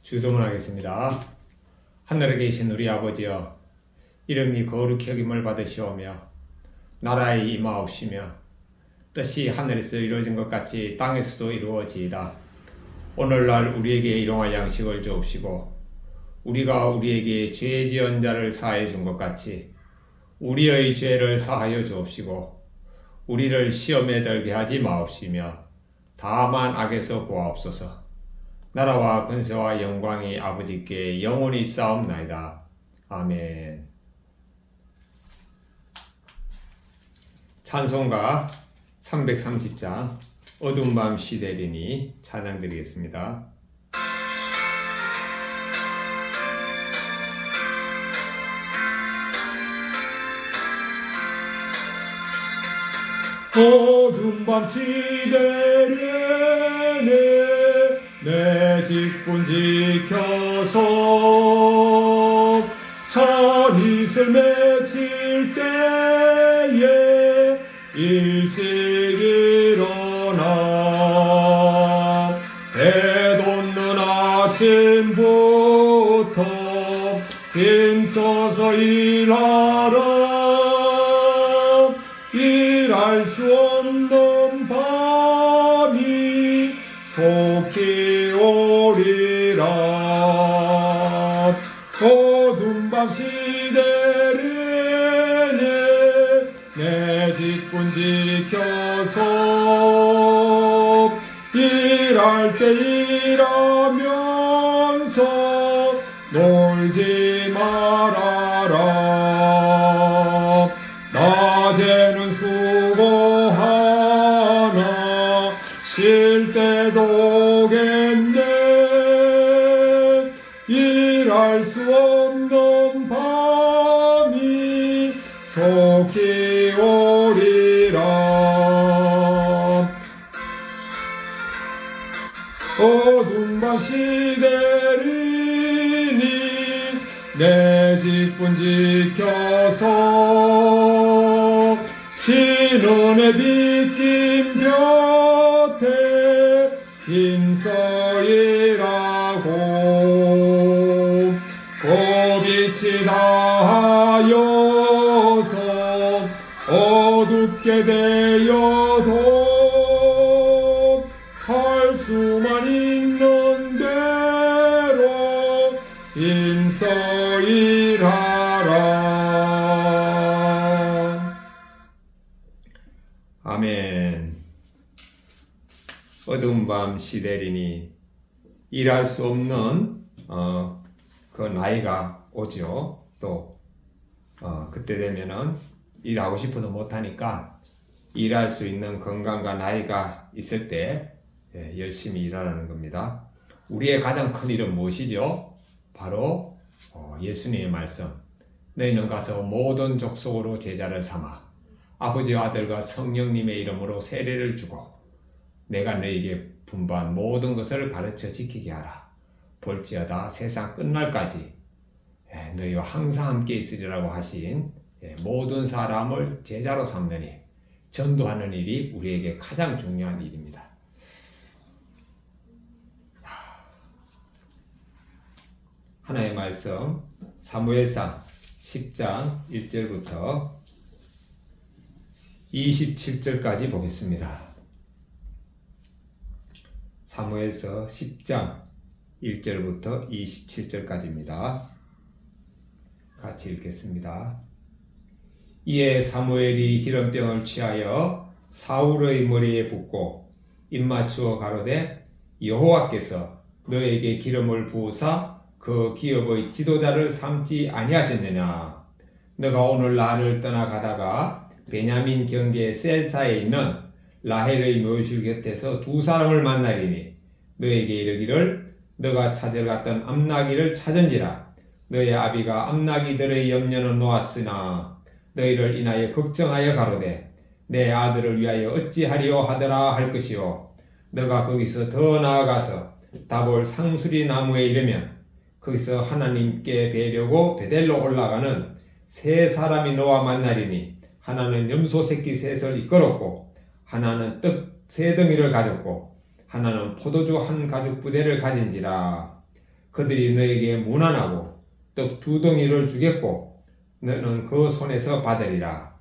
주도문하겠습니다. 하늘에 계신 우리 아버지여, 이름이 거룩히 여김을 받으시오며 나라의 임하옵시며 뜻이 하늘에서 이루어진 것 같이 땅에서도 이루어지이다. 오늘날 우리에게 일용할 양식을 주옵시고 우리가 우리에게 죄 지은 자를 사하여 준 것 같이 우리의 죄를 사하여 주옵시고 우리를 시험에 들게 하지 마옵시며 다만 악에서 구하옵소서. 나라와 권세와 영광이 아버지께 영원히 쌓옵나이다. 아멘. 찬송가 330장 어두운 밤 시대리니 찬양드리겠습니다. 어두운 밤 시대리니 내 직분 지켜서 차릿을 맺힐 때에 일찍 일어나 해 돋는 아침부터 힘써서 일하라. 일할 수 없는 밤이 속히 오리라. 어두운 밤 시대를 내 직분 지켜서 일할 때 일하면서 놀지 말아라. 낮에는 수고하나 쉴 때도 오겠네. 일할 수 없는 밤이 속히 오리라. 어두운 밤 시대리니 내 직분 지켜서 진원에 빗긴 볕에 힘써 일하고 고빛이 다하여서 어둡게 되어도 할 수만 있는 대로 힘써 일하라. 아멘. 어두운 밤 시대리니 일할 수 없는 그 나이가 오죠. 또 그때 되면은 일하고 싶어도 못하니까 일할 수 있는 건강과 나이가 있을 때 열심히 일하라는 겁니다. 우리의 가장 큰 일은 무엇이죠? 바로 예수님의 말씀. 너희는 가서 모든 족속으로 제자를 삼아 아버지와 아들과 성령님의 이름으로 세례를 주고 내가 너희에게 분부한 모든 것을 가르쳐 지키게 하라. 볼지어다 세상 끝날까지 너희와 항상 함께 있으리라고 하신 모든 사람을 제자로 삼느니 전도하는 일이 우리에게 가장 중요한 일입니다. 하나의 말씀 사무엘상 10장 1절부터 27절까지 보겠습니다. 사무엘서 10장 1절부터 27절까지입니다. 같이 읽겠습니다. 이에 사무엘이 기름병을 취하여 사울의 머리에 붓고 입맞추어 가로되 여호와께서 너에게 기름을 부으사 그 기업의 지도자를 삼지 아니하셨느냐. 너가 오늘 나를 떠나가다가 베냐민 경계 셀사에 있는 라헬의 묘실 곁에서 두 사람을 만나리니 너에게 이르기를 너가 찾아갔던 암나기를 찾은지라. 너의 아비가 암나기들의 염려는 놓았으나 너희를 인하여 걱정하여 가로되 내 아들을 위하여 어찌하리요 하더라 할 것이요. 너가 거기서 더 나아가서 다볼 상수리 나무에 이르면 거기서 하나님께 뵈려고 베델로 올라가는 세 사람이 너와 만나리니 하나는 염소 새끼 셋을 이끌었고 하나는 떡 세 덩이를 가졌고 하나는 포도주 한 가죽 부대를 가진지라. 그들이 너에게 문안하고 떡 2덩이를 주겠고 너는 그 손에서 받으리라.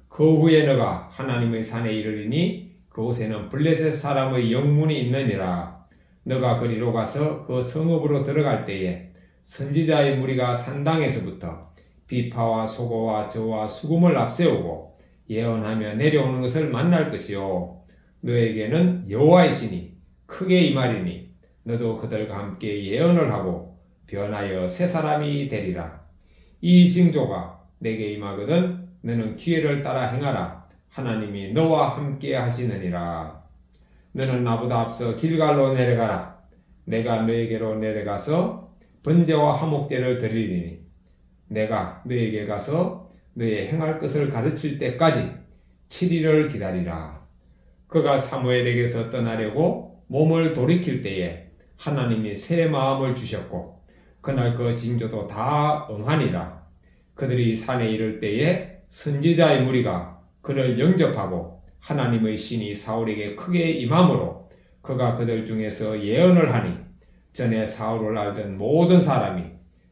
그 후에 너가 하나님의 산에 이르리니 그곳에는 블레셋 사람의 영문이 있느니라. 너가 그리로 가서 그 성읍으로 들어갈 때에 선지자의 무리가 산당에서부터 비파와 소고와 저와 수금을 앞세우고 예언하며 내려오는 것을 만날 것이요 너에게는 여호와의 신이 크게 임하리니 너도 그들과 함께 예언을 하고 변하여 새 사람이 되리라. 이 징조가 내게 임하거든 너는 기회를 따라 행하라. 하나님이 너와 함께 하시느니라. 너는 나보다 앞서 길갈로 내려가라. 내가 너에게로 내려가서 번제와 화목제를 드리리니 내가 너에게 가서 너의 행할 것을 가르칠 때까지 7일을 기다리라. 그가 사무엘에게서 떠나려고 몸을 돌이킬 때에 하나님이 새 마음을 주셨고 그날 그 징조도 다 응하니라. 그들이 산에 이를 때에 선지자의 무리가 그를 영접하고 하나님의 신이 사울에게 크게 임함으로 그가 그들 중에서 예언을 하니 전에 사울을 알던 모든 사람이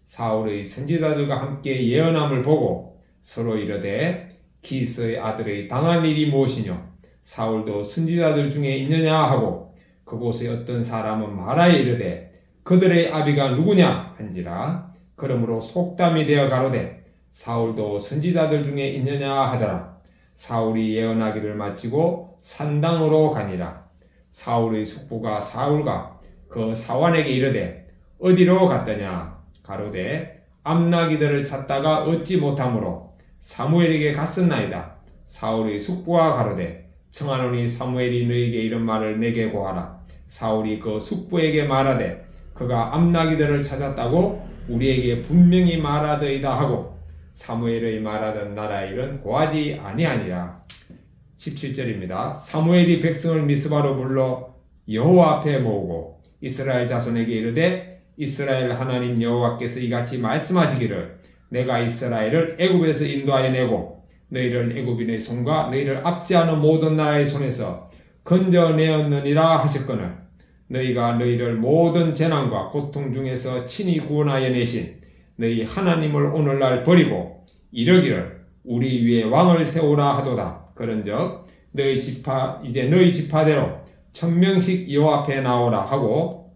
사울의 선지자들과 함께 예언함을 보고 서로 이르되 기스의 아들의 당한 일이 무엇이뇨? 사울도 선지자들 중에 있느냐 하고 그곳에 어떤 사람은 말하여 이르되 그들의 아비가 누구냐 한지라. 그러므로 속담이 되어 가로되 사울도 선지자들 중에 있느냐 하더라. 사울이 예언하기를 마치고 산당으로 가니라. 사울의 숙부가 사울과 그 사환에게 이르되 어디로 갔더냐 가로되 암나기들을 찾다가 얻지 못하므로 사무엘에게 갔었나이다. 사울의 숙부가 가로되 청하노니 사무엘이 너에게 이런 말을 내게 고하라. 사울이 그 숙부에게 말하되 그가 암나기들을 찾았다고 우리에게 분명히 말하더이다 하고 사무엘의 말하던 나라의 일은 고하지 아니하니라. 17절입니다. 사무엘이 백성을 미스바로 불러 여호와 앞에 모으고 이스라엘 자손에게 이르되 이스라엘 하나님 여호와께서 이같이 말씀하시기를 내가 이스라엘을 애굽에서 인도하여 내고 너희를 애굽인의 손과 너희를 압제하는 모든 나라의 손에서 건져내었느니라 하셨거늘 너희가 너희를 모든 재난과 고통 중에서 친히 구원하여 내신 너희 하나님을 오늘날 버리고 이러기를 우리 위에 왕을 세우라 하도다. 그런즉 너희 지파대로 1000명씩 여호와 앞에 나오라 하고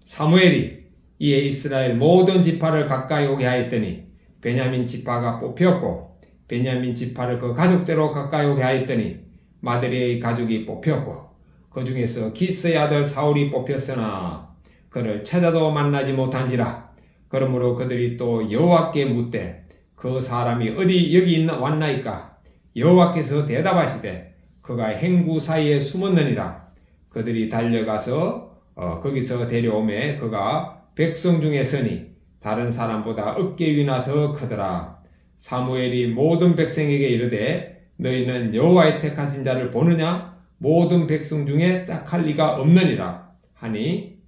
사무엘이 이에 이스라엘 모든 지파를 가까이 오게 하였더니 베냐민 지파가 뽑혔고 베냐민 지파를 그 가족대로 가까이 오게 하였더니 마드리의 가족이 뽑혔고 그 중에서 기스의 아들 사울이 뽑혔으나 그를 찾아도 만나지 못한지라. 그러므로 그들이 또 여호와께 묻되 그 사람이 어디 여기 왔나이까? 여호와께서 대답하시되 그가 행구 사이에 숨었느니라. 그들이 달려가서 거기서 데려오매 그가 백성 중에 서니 다른 사람보다 어깨 위나 더 크더라. 사무엘이 모든 백성에게 이르되 너희는 여호와의 택하신 자를 보느냐? 모든 백성 중에 짝할 리가 없느니라 하니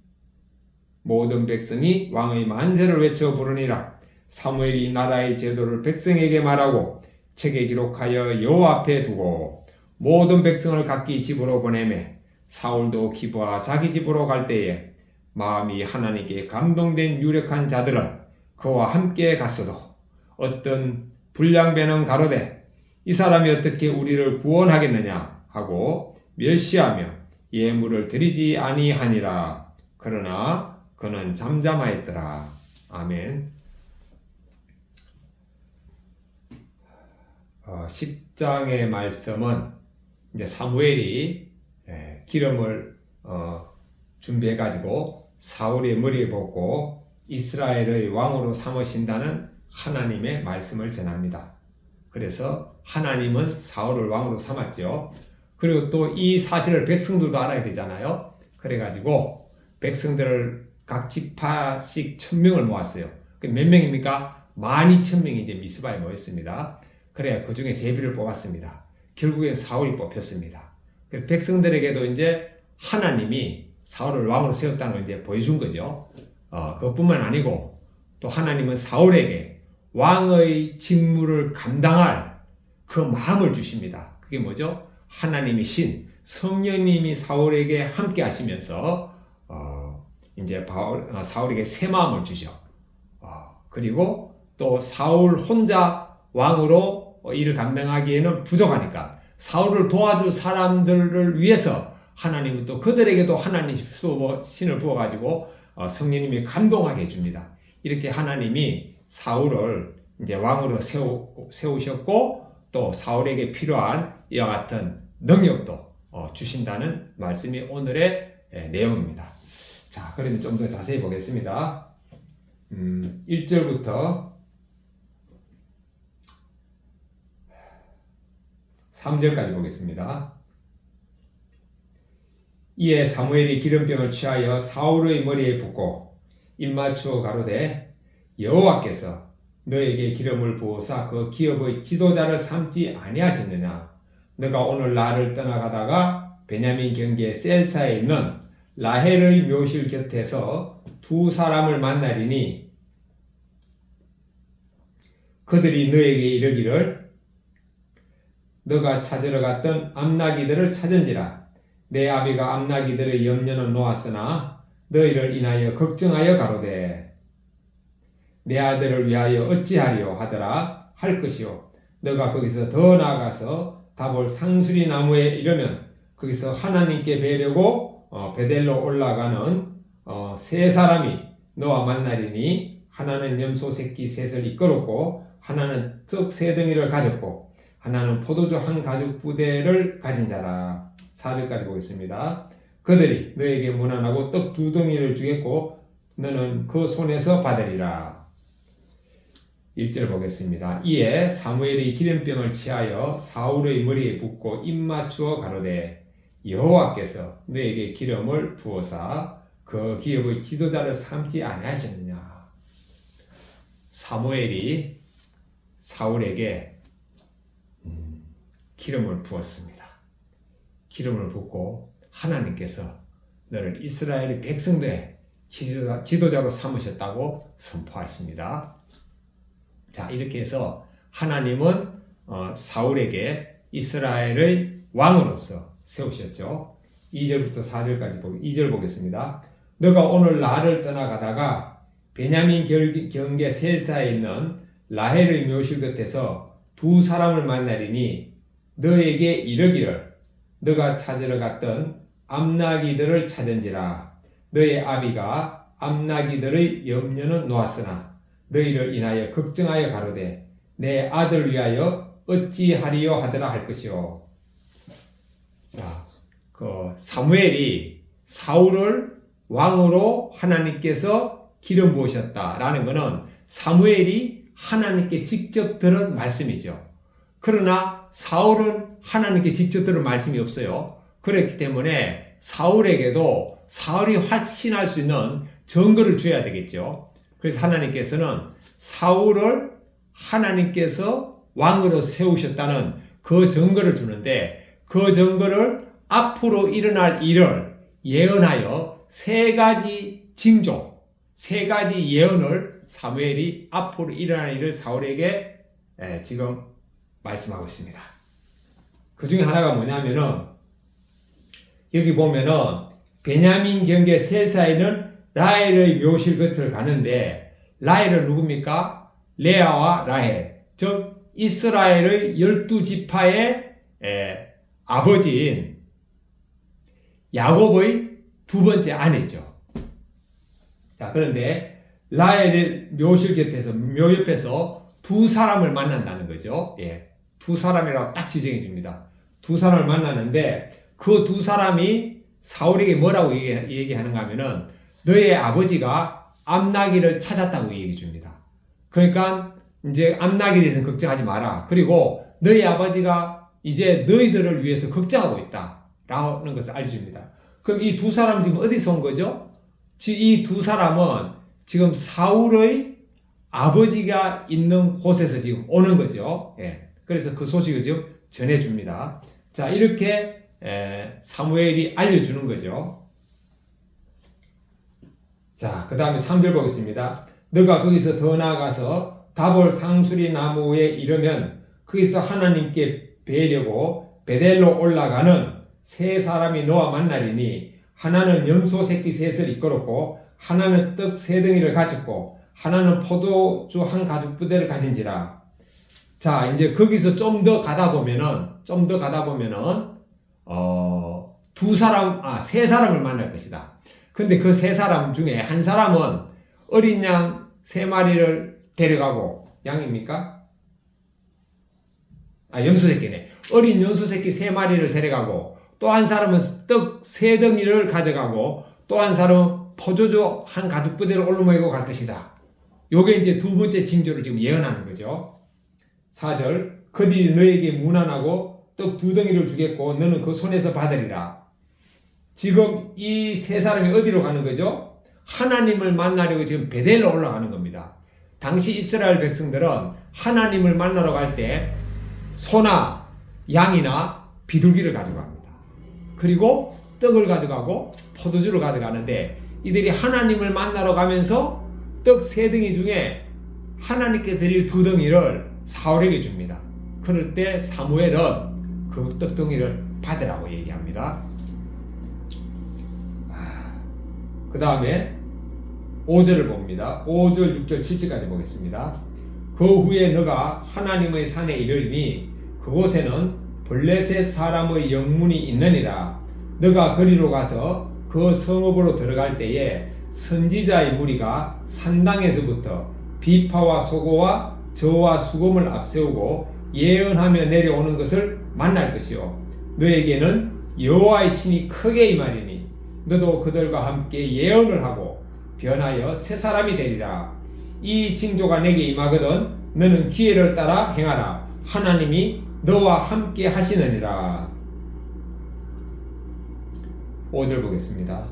모든 백성이 왕의 만세를 외쳐 부르니라. 사무엘이 나라의 제도를 백성에게 말하고 책에 기록하여 여호와 앞에 두고 모든 백성을 각기 집으로 보내매 사울도 기브아 자기 집으로 갈 때에 마음이 하나님께 감동된 유력한 자들은 그와 함께 갔어도 어떤 불량배는 가로되 이 사람이 어떻게 우리를 구원하겠느냐 하고 멸시하며 예물을 드리지 아니하니라. 그러나 그는 잠잠하였더라. 아멘. 10장의 말씀은 이제 사무엘이 기름을 준비해 가지고 사울의 머리에 붓고 이스라엘의 왕으로 삼으신다는 하나님의 말씀을 전합니다. 그래서 하나님은 사울을 왕으로 삼았죠. 그리고 또 이 사실을 백성들도 알아야 되잖아요. 그래가지고 백성들을 각 지파씩 1000명을 모았어요. 몇 명입니까? 12000명이 이제 미스바에 모였습니다. 그래야 그 중에 제비를 뽑았습니다. 결국엔 사울이 뽑혔습니다. 백성들에게도 이제 하나님이 사울을 왕으로 세웠다는 걸 이제 보여준 거죠. 그것뿐만 아니고 또 하나님은 사울에게 왕의 직무를 감당할 그 마음을 주십니다. 그게 뭐죠? 하나님이 신, 성령님이 사울에게 함께 하시면서 이제 이제 사울에게 새 마음을 주죠. 그리고 또 사울 혼자 왕으로 일을 감당하기에는 부족하니까 사울을 도와줄 사람들을 위해서 하나님은 또 그들에게도 하나님 신을 부어가지고 성령님이 감동하게 해줍니다. 이렇게 하나님이 사울을 이제 왕으로 세우셨고 또 사울에게 필요한 이와 같은 능력도 주신다는 말씀이 오늘의 내용입니다. 자, 그러면 좀 더 자세히 보겠습니다. 1절부터 3절까지 보겠습니다. 이에 사무엘이 기름병을 취하여 사울의 머리에 붓고 입맞추어 가로되 여호와께서 너에게 기름을 부어사 그 기업의 지도자를 삼지 아니하셨느냐? 너가 오늘 나를 떠나가다가 베냐민 경계 셀사에 있는 라헬의 묘실 곁에서 두 사람을 만나리니 그들이 너에게 이르기를 너가 찾으러 갔던 암나기들을 찾은지라. 내 아비가 암나기들의 염려는 놓았으나 너희를 인하여 걱정하여 가로되 내 아들을 위하여 어찌하리요 하더라 할 것이요. 너가 거기서 더 나아가서 다볼 상수리 나무에 이르면 거기서 하나님께 뵈려고 베델로 올라가는 세 사람이 너와 만나리니 하나는 염소 새끼 셋을 이끌었고 하나는 떡 세 덩이를 가졌고 하나는 포도주 한 가죽 부대를 가진 자라. 4절까지 보겠습니다. 그들이 너에게 문안하고 떡 두 덩이를 주겠고 너는 그 손에서 받으리라. 1절 보겠습니다. 이에 사무엘이 기름병을 취하여 사울의 머리에 붓고 입맞추어 가로되 여호와께서 너에게 기름을 부어사 그 기업의 지도자를 삼지 아니하셨느냐. 사무엘이 사울에게 기름을 부었습니다. 기름을 붓고 하나님께서 너를 이스라엘의 백성들의 지도자로 삼으셨다고 선포하십니다. 자, 이렇게 해서 하나님은 사울에게 이스라엘의 왕으로서 세우셨죠. 2절부터 4절까지 2절 보겠습니다. 너가 오늘 나를 떠나가다가 베냐민 경계 셀사에 있는 라헬의 묘실 곁에서 두 사람을 만나리니 너에게 이르기를 너가 찾으러 갔던 암나기들을 찾은지라. 너의 아비가 암나기들의 염려는 놓았으나 너희를 인하여 걱정하여 가로되 내 아들 위하여 어찌하리요 하더라 할 것이요. 자, 사무엘이 사울을 왕으로 하나님께서 기름 부으셨다라는 것은 사무엘이 하나님께 직접 들은 말씀이죠. 그러나 사울은 하나님께 직접 들은 말씀이 없어요. 그렇기 때문에 사울에게도 사울이 확신할 수 있는 증거를 줘야 되겠죠. 그래서 하나님께서는 사울을 하나님께서 왕으로 세우셨다는 그 증거를 주는데 그 증거를 앞으로 일어날 일을 예언하여 세 가지 징조, 세 가지 예언을 사무엘이 앞으로 일어날 일을 사울에게 지금 말씀하고 있습니다. 그 중에 하나가 뭐냐면은 여기 보면은 베냐민 경계 셀사에는 라헬의 묘실 곁을 가는데 라헬은 누굽니까? 레아와 라헬, 즉 이스라엘의 12지파의 아버지인 야곱의 두 번째 아내죠. 자, 그런데 라헬의 묘실 곁에서 묘 옆에서 두 사람을 만난다는 거죠. 예, 두 사람이라고 딱 지정해 줍니다. 두 사람을 만나는데 그 두 사람이 사울에게 뭐라고 얘기하는가 하면은 너의 아버지가 암나기를 찾았다고 얘기해 줍니다. 그러니까 이제 암나기에 대해서는 걱정하지 마라. 그리고 너희 아버지가 이제 너희들을 위해서 걱정하고 있다라는 것을 알려줍니다. 그럼 이 두 사람 지금 어디서 온 거죠? 이 두 사람은 지금 사울의 아버지가 있는 곳에서 지금 오는 거죠. 예. 그래서 그 소식을 지금 전해줍니다. 자, 이렇게 사무엘이 알려주는 거죠. 자, 그 다음에 3절 보겠습니다. 너가 거기서 더 나아가서 다볼 상수리 나무에 이르면 거기서 하나님께 뵈려고 베델로 올라가는 세 사람이 너와 만나리니 하나는 염소 새끼 셋을 이끌었고 하나는 떡 세 덩이를 가졌고 하나는 포도주 한 가죽 부대를 가진지라. 자, 이제 거기서 좀 더 가다 보면은 세 사람을 만날 것이다. 근데 그 세 사람 중에 한 사람은 어린 양 세 마리를 데려가고, 양입니까? 염소새끼네. 어린 염소새끼 세 마리를 데려가고, 또 한 사람은 떡 세 덩이를 가져가고, 또 한 사람은 포도주 한 가죽 부대를 올라모이고 갈 것이다. 요게 이제 두 번째 징조를 지금 예언하는 거죠. 4절, 그들이 너에게 문안하고 떡 두 덩이를 주겠고 너는 그 손에서 받으리라. 지금 이 세 사람이 어디로 가는 거죠? 하나님을 만나려고 지금 베델로 올라가는 겁니다. 당시 이스라엘 백성들은 하나님을 만나러 갈 때 소나 양이나 비둘기를 가져갑니다. 그리고 떡을 가져가고 포도주를 가져가는데, 이들이 하나님을 만나러 가면서 떡 세 덩이 중에 하나님께 드릴 두 덩이를 사울에게 줍니다. 그럴 때 사무엘은 그 떡 덩이를 받으라고 얘기합니다. 그 다음에 5절을 봅니다. 5절, 6절, 7절까지 보겠습니다. 그 후에 너가 하나님의 산에 이르리니 그곳에는 블레셋 사람의 영문이 있느니라. 너가 거리로 가서 그 성읍으로 들어갈 때에 선지자의 무리가 산당에서부터 비파와 소고와 저와 수금을 앞세우고 예언하며 내려오는 것을 만날 것이요, 너에게는 여호와의 신이 크게 임하리니 너도 그들과 함께 예언을 하고 변하여 새 사람이 되리라. 이 징조가 내게 임하거든 너는 기회를 따라 행하라. 하나님이 너와 함께 하시느니라. 5절 보겠습니다.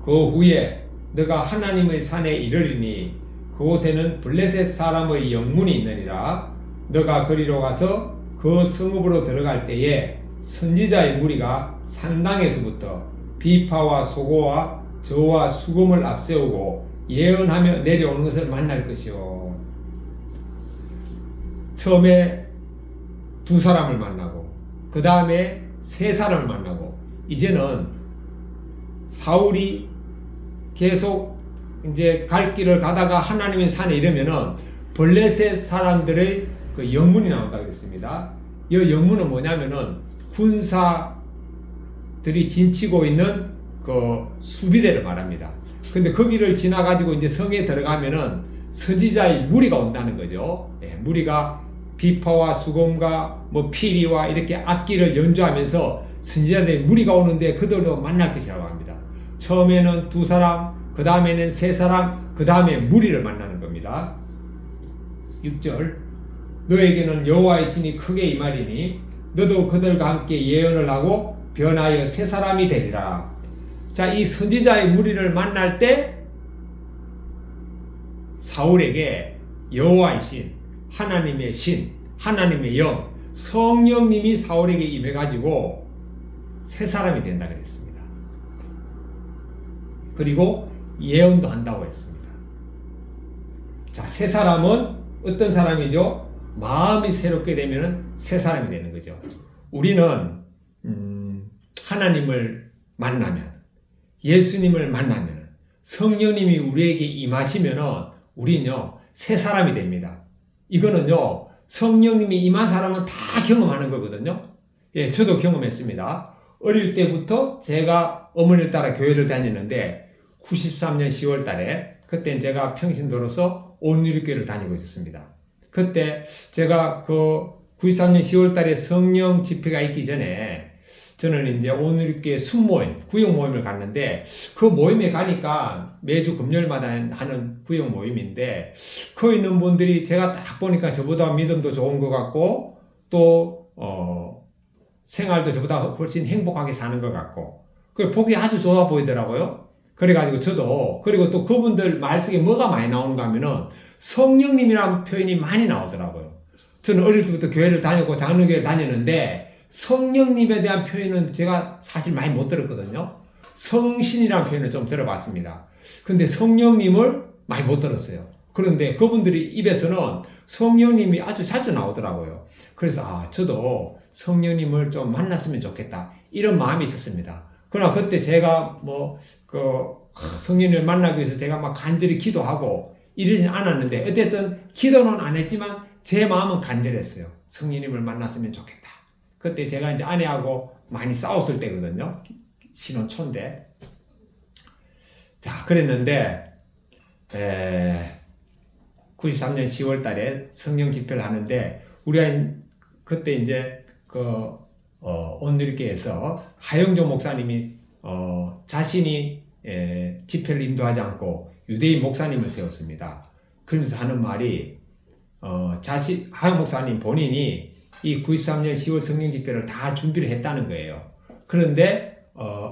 그 후에 너가 하나님의 산에 이르리니 그곳에는 블레셋 사람의 영문이 있느니라. 너가 거리로 가서 그 성읍으로 들어갈 때에 선지자의 무리가 산당에서부터 비파와 소고와 저와 수금을 앞세우고 예언하며 내려오는 것을 만날 것이요. 처음에 두 사람을 만나고 그 다음에 세 사람을 만나고, 이제는 사울이 계속 이제 갈 길을 가다가 하나님의 산에 이르면은 블레셋 사람들의 그 영문이 나온다 그랬습니다. 이 영문은 뭐냐면은 군사들이 진치고 있는 그 수비대를 말합니다. 근데 거기를 지나가지고 이제 성에 들어가면은 선지자의 무리가 온다는 거죠. 무리가 비파와 수금과 뭐 피리와 이렇게 악기를 연주하면서 선지자들의 무리가 오는데 그들도 만날 것이라고 합니다. 처음에는 두 사람, 그 다음에는 세 사람, 그 다음에 무리를 만나는 겁니다. 6절, 너에게는 여호와의 신이 크게 임하리니 너도 그들과 함께 예언을 하고 변하여 새 사람이 되리라. 자, 이 선지자의 무리를 만날 때 사울에게 여호와의 신, 하나님의 영, 성령님이 사울에게 임해가지고 새 사람이 된다 그랬습니다. 그리고 예언도 한다고 했습니다. 자, 새 사람은 어떤 사람이죠? 마음이 새롭게 되면 새 사람이 되는 거죠. 우리는 하나님을 만나면, 예수님을 만나면, 성령님이 우리에게 임하시면 우리는요 새 사람이 됩니다. 이거는요 성령님이 임한 사람은 다 경험하는 거거든요. 예, 저도 경험했습니다. 어릴 때부터 제가 어머니를 따라 교회를 다니는데 93년 10월 달에, 그때 제가 평신도로서 온누리교회를 다니고 있었습니다. 그때 제가 그 93년 10월 달에 성령 집회가 있기 전에 저는 이제 온누리교회 순모임, 구역 모임을 갔는데, 그 모임에 가니까 매주 금요일마다 하는 구역 모임인데, 그 있는 분들이 제가 딱 보니까 저보다 믿음도 좋은 것 같고, 또 생활도 저보다 훨씬 행복하게 사는 것 같고, 그 보기 아주 좋아 보이더라고요. 그래가지고 저도, 그리고 또 그분들 말 속에 뭐가 많이 나오는가 하면은 성령님이라는 표현이 많이 나오더라고요. 저는 어릴 때부터 교회를 다녔고 장로교회를 다녔는데 성령님에 대한 표현은 제가 사실 많이 못 들었거든요. 성신이라는 표현을 좀 들어봤습니다. 근데 성령님을 많이 못 들었어요. 그런데 그분들이 입에서는 성령님이 아주 자주 나오더라고요. 그래서 저도 성령님을 좀 만났으면 좋겠다, 이런 마음이 있었습니다. 그러나 그때 제가 성령을 만나기 위해서 제가 막 간절히 기도하고 이러진 않았는데 어쨌든 기도는 안 했지만 제 마음은 간절했어요. 성령님을 만났으면 좋겠다. 그때 제가 이제 아내하고 많이 싸웠을 때거든요. 신혼 초인데. 자, 그랬는데 93년 10월 달에 성령 집회를 하는데 우리가 그때 이제 온누리교회에서 하영조 목사님이 자신이 집회를 인도하지 않고 유대인 목사님을 세웠습니다. 그러면서 하는 말이 하영 목사님 본인이 이 93년 10월 성령 집회를 다 준비를 했다는 거예요. 그런데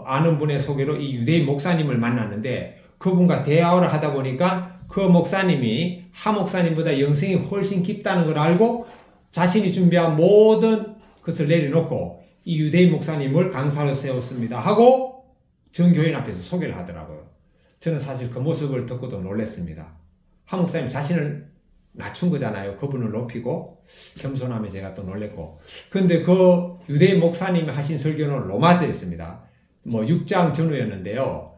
아는 분의 소개로 이 유대인 목사님을 만났는데 그분과 대화를 하다 보니까 그 목사님이 하 목사님보다 영성이 훨씬 깊다는 걸 알고 자신이 준비한 모든 것을 내려놓고 이 유대인 목사님을 강사로 세웠습니다 하고 전 교인 앞에서 소개를 하더라고요. 저는 사실 그 모습을 듣고도 놀랐습니다. 하 목사님 자신을 낮춘 거잖아요. 그분을 높이고 겸손함에 제가 또 놀랬고. 그런데 그 유대인 목사님이 하신 설교는 로마서였습니다. 6장 전후였는데요.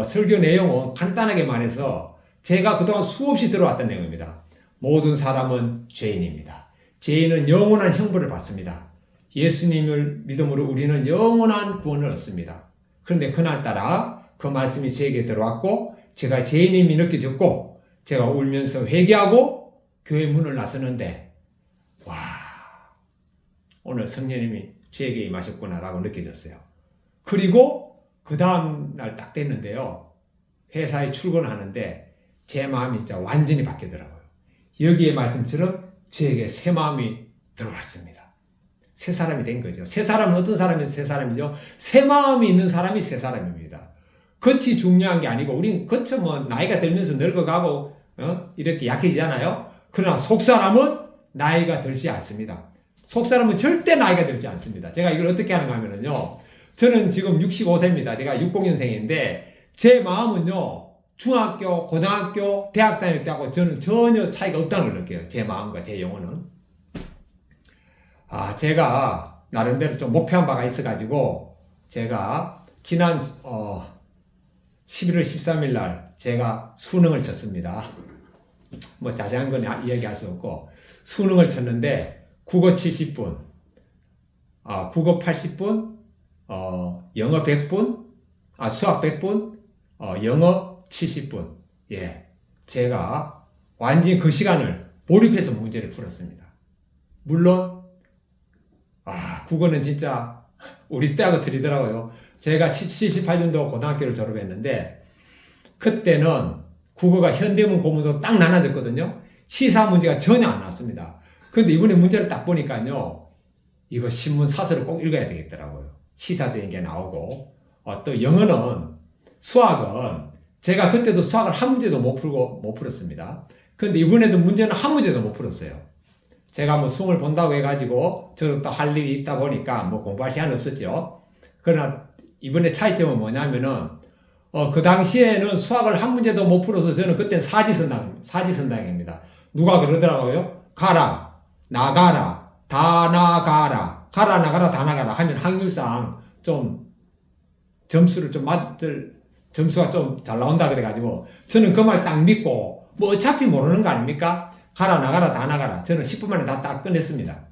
설교 내용은 간단하게 말해서 제가 그동안 수없이 들어왔던 내용입니다. 모든 사람은 죄인입니다. 죄인은 영원한 형벌을 받습니다. 예수님을 믿음으로 우리는 영원한 구원을 얻습니다. 그런데 그날따라 그 말씀이 제게 들어왔고 제가 죄인임이 느껴졌고 제가 울면서 회개하고 교회 문을 나서는데 와, 오늘 성령님이 저에게 임하셨구나라고 느껴졌어요. 그리고 그 다음 날 딱 됐는데요. 회사에 출근하는데 제 마음이 진짜 완전히 바뀌더라고요. 여기에 말씀처럼 저에게 새 마음이 들어왔습니다. 새 사람이 된 거죠. 새 사람은 어떤 사람이 새 사람이죠? 새 마음이 있는 사람이 새 사람입니다. 겉이 중요한 게 아니고 우린 겉은 뭐 나이가 들면서 늙어가고 이렇게 약해지잖아요. 그러나 속사람은 나이가 들지 않습니다. 속사람은 절대 나이가 들지 않습니다. 제가 이걸 어떻게 하는가 하면요. 저는 지금 65세입니다. 제가 60년생인데 제 마음은요. 중학교, 고등학교, 대학 다닐 때하고 저는 전혀 차이가 없다는 걸 느껴요. 제 마음과 제 영혼은. 제가 나름대로 좀 목표한 바가 있어가지고 제가 지난 11월 13일 날 제가 수능을 쳤습니다. 뭐 자세한 건 이야기할 수 없고 수능을 쳤는데 국어 70분, 국어 80분, 영어 100분, 수학 100분, 영어 70분. 예, 제가 완전히 그 시간을 몰입해서 문제를 풀었습니다. 물론 국어는 진짜 우리 때하고 틀리더라고요. 제가 78년도 고등학교를 졸업했는데 그때는 국어가 현대문 고문으로 딱 나눠졌거든요. 시사 문제가 전혀 안 나왔습니다. 그런데 이번에 문제를 딱 보니까요. 이거 신문 사설을 꼭 읽어야 되겠더라고요. 시사적인 게 나오고 또 영어는 수학은 제가 그때도 수학을 한 문제도 못 풀었습니다. 그런데 이번에도 문제는 한 문제도 못 풀었어요. 제가 뭐 수능을 본다고 해가지고 저도 또 할 일이 있다 보니까 뭐 공부할 시간이 없었죠. 그러나 이번에 차이점은 뭐냐면은 그 당시에는 수학을 한 문제도 못 풀어서 저는 그때는 사지선당입니다. 누가 그러더라고요. 가라, 나가라, 다 나가라, 가라, 나가라, 다 나가라 하면 확률상 좀 점수를 좀 점수가 좀 잘 나온다 그래가지고 저는 그 말 딱 믿고 뭐 어차피 모르는 거 아닙니까? 가라, 나가라, 다 나가라. 저는 10분 만에 다 딱 끝냈습니다.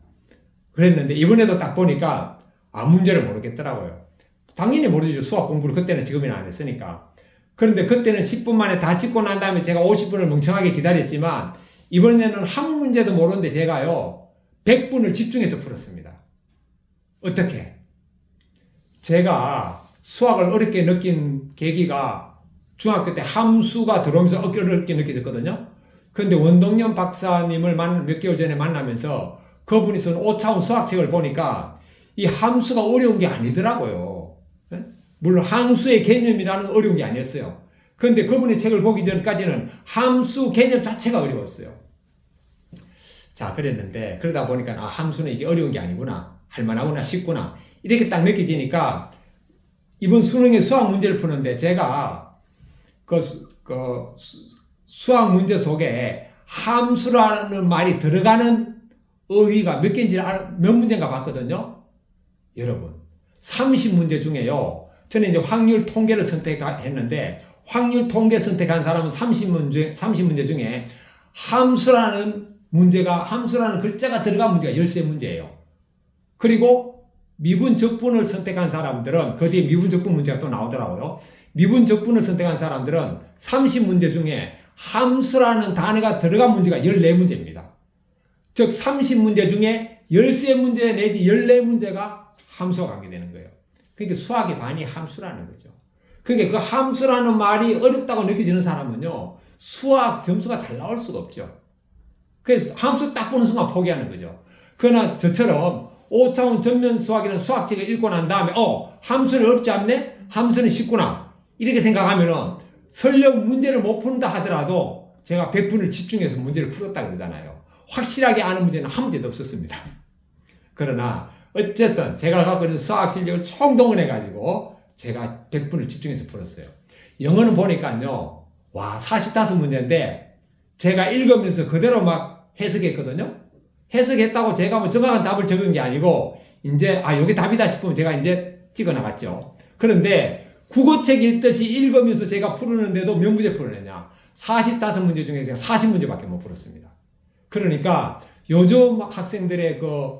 그랬는데 이번에도 딱 보니까 문제를 모르겠더라고요. 당연히 모르죠. 수학 공부를 그때는 지금이나 안 했으니까. 그런데 그때는 10분 만에 다 찍고 난 다음에 제가 50분을 멍청하게 기다렸지만 이번에는 한 문제도 모르는데 제가요 100분을 집중해서 풀었습니다. 어떻게? 제가 수학을 어렵게 느낀 계기가 중학교 때 함수가 들어오면서 어렵게 느껴졌거든요. 그런데 원동년 박사님을 몇 개월 전에 만나면서 그분이 쓴 5차원 수학책을 보니까 이 함수가 어려운 게 아니더라고요. 물론 함수의 개념이라는 건 어려운 게 아니었어요. 그런데 그분의 책을 보기 전까지는 함수 개념 자체가 어려웠어요. 자, 그랬는데 그러다 보니까 함수는 이게 어려운 게 아니구나. 할만하구나, 쉽구나. 이렇게 딱 느껴지니까 이번 수능의 수학 문제를 푸는데 제가 수학 문제 속에 함수라는 말이 들어가는 어휘가 몇 개인지 몇 문제인가 봤거든요. 여러분, 30문제 중에요. 저는 이제 확률 통계를 선택했는데 확률 통계 선택한 사람은 30문제 중에 함수라는 글자가 들어간 문제가 13문제예요. 그리고 미분 적분을 선택한 사람들은 그 뒤에 미분 적분 문제가 또 나오더라고요. 미분 적분을 선택한 사람들은 30문제 중에 함수라는 단어가 들어간 문제가 14문제입니다. 즉 30문제 중에 13문제 내지 14문제가 함수와 관계되는 거예요. 그러니까 수학의 반이 함수라는 거죠. 그러니까 그 함수라는 말이 어렵다고 느껴지는 사람은요, 수학 점수가 잘 나올 수가 없죠. 그래서 함수 딱 보는 순간 포기하는 거죠. 그러나 저처럼 5차원 전면 수학이라는 수학책을 읽고 난 다음에 함수는 어렵지 않네? 함수는 쉽구나. 이렇게 생각하면은 설령 문제를 못 푼다 하더라도 제가 100분을 집중해서 문제를 풀었다 그러잖아요. 확실하게 아는 문제는 한 문제도 없었습니다. 그러나 어쨌든 제가 갖고 있는 수학 실력을 총동원해가지고 제가 100분을 집중해서 풀었어요. 영어는 보니까요, 와, 45문제인데 제가 읽으면서 그대로 막 해석했거든요. 해석했다고 제가 뭐 정확한 답을 적은 게 아니고 이제 요게 답이다 싶으면 제가 이제 찍어 나갔죠. 그런데 국어책 읽듯이 읽으면서 제가 풀었는데도 몇 문제 풀어냈냐? 45문제 중에 제가 40문제밖에 못 풀었습니다. 그러니까 요즘 학생들의 그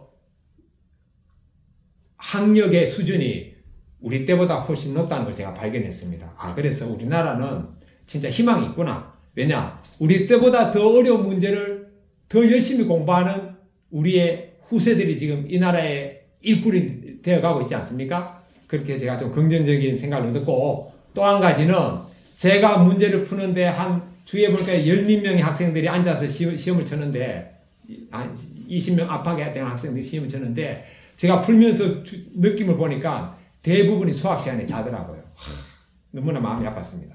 학력의 수준이 우리 때보다 훨씬 높다는 걸 제가 발견했습니다. 그래서 우리나라는 진짜 희망이 있구나. 왜냐? 우리 때보다 더 어려운 문제를 더 열심히 공부하는 우리의 후세들이 지금 이 나라의 일꾼이 되어가고 있지 않습니까? 그렇게 제가 좀 긍정적인 생각을 얻었고, 또 한 가지는 제가 문제를 푸는데 주위에 보니까 10명의 학생들이 앉아서 시험을 쳤는데, 20명 압하게 되는 학생들이 시험을 쳤는데, 제가 풀면서 느낌을 보니까 대부분이 수학 시간에 자더라고요. 너무나 마음이 아팠습니다.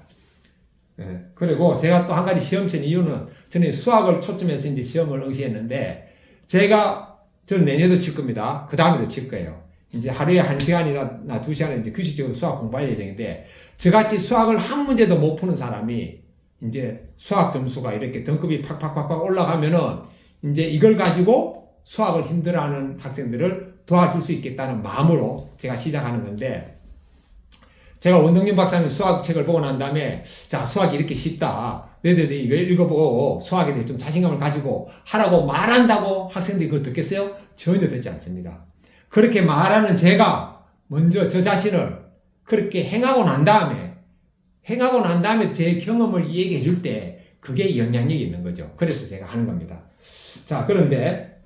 그리고 제가 또 한 가지 시험 친 이유는 저는 수학을 초점해서 이제 시험을 응시했는데, 저는 내년도 칠 겁니다. 그 다음에도 칠 거예요. 이제 하루에 1시간이나 2시간은 이제 규칙적으로 수학 공부할 예정인데, 저같이 수학을 한 문제도 못 푸는 사람이 이제 수학 점수가 이렇게 등급이 팍팍팍팍 올라가면은 이제 이걸 가지고 수학을 힘들어하는 학생들을 도와줄 수 있겠다는 마음으로 제가 시작하는 건데, 제가 원동균 박사님 수학책을 보고 난 다음에, 자, 수학이 이렇게 쉽다. 너희들이 이걸 읽어보고 수학에 대해 좀 자신감을 가지고 하라고 말한다고 학생들이 그걸 듣겠어요? 전혀 듣지 않습니다. 그렇게 말하는 제가 먼저 저 자신을 그렇게 행하고 난 다음에 제 경험을 얘기해 줄 때 그게 영향력이 있는 거죠. 그래서 제가 하는 겁니다. 자, 그런데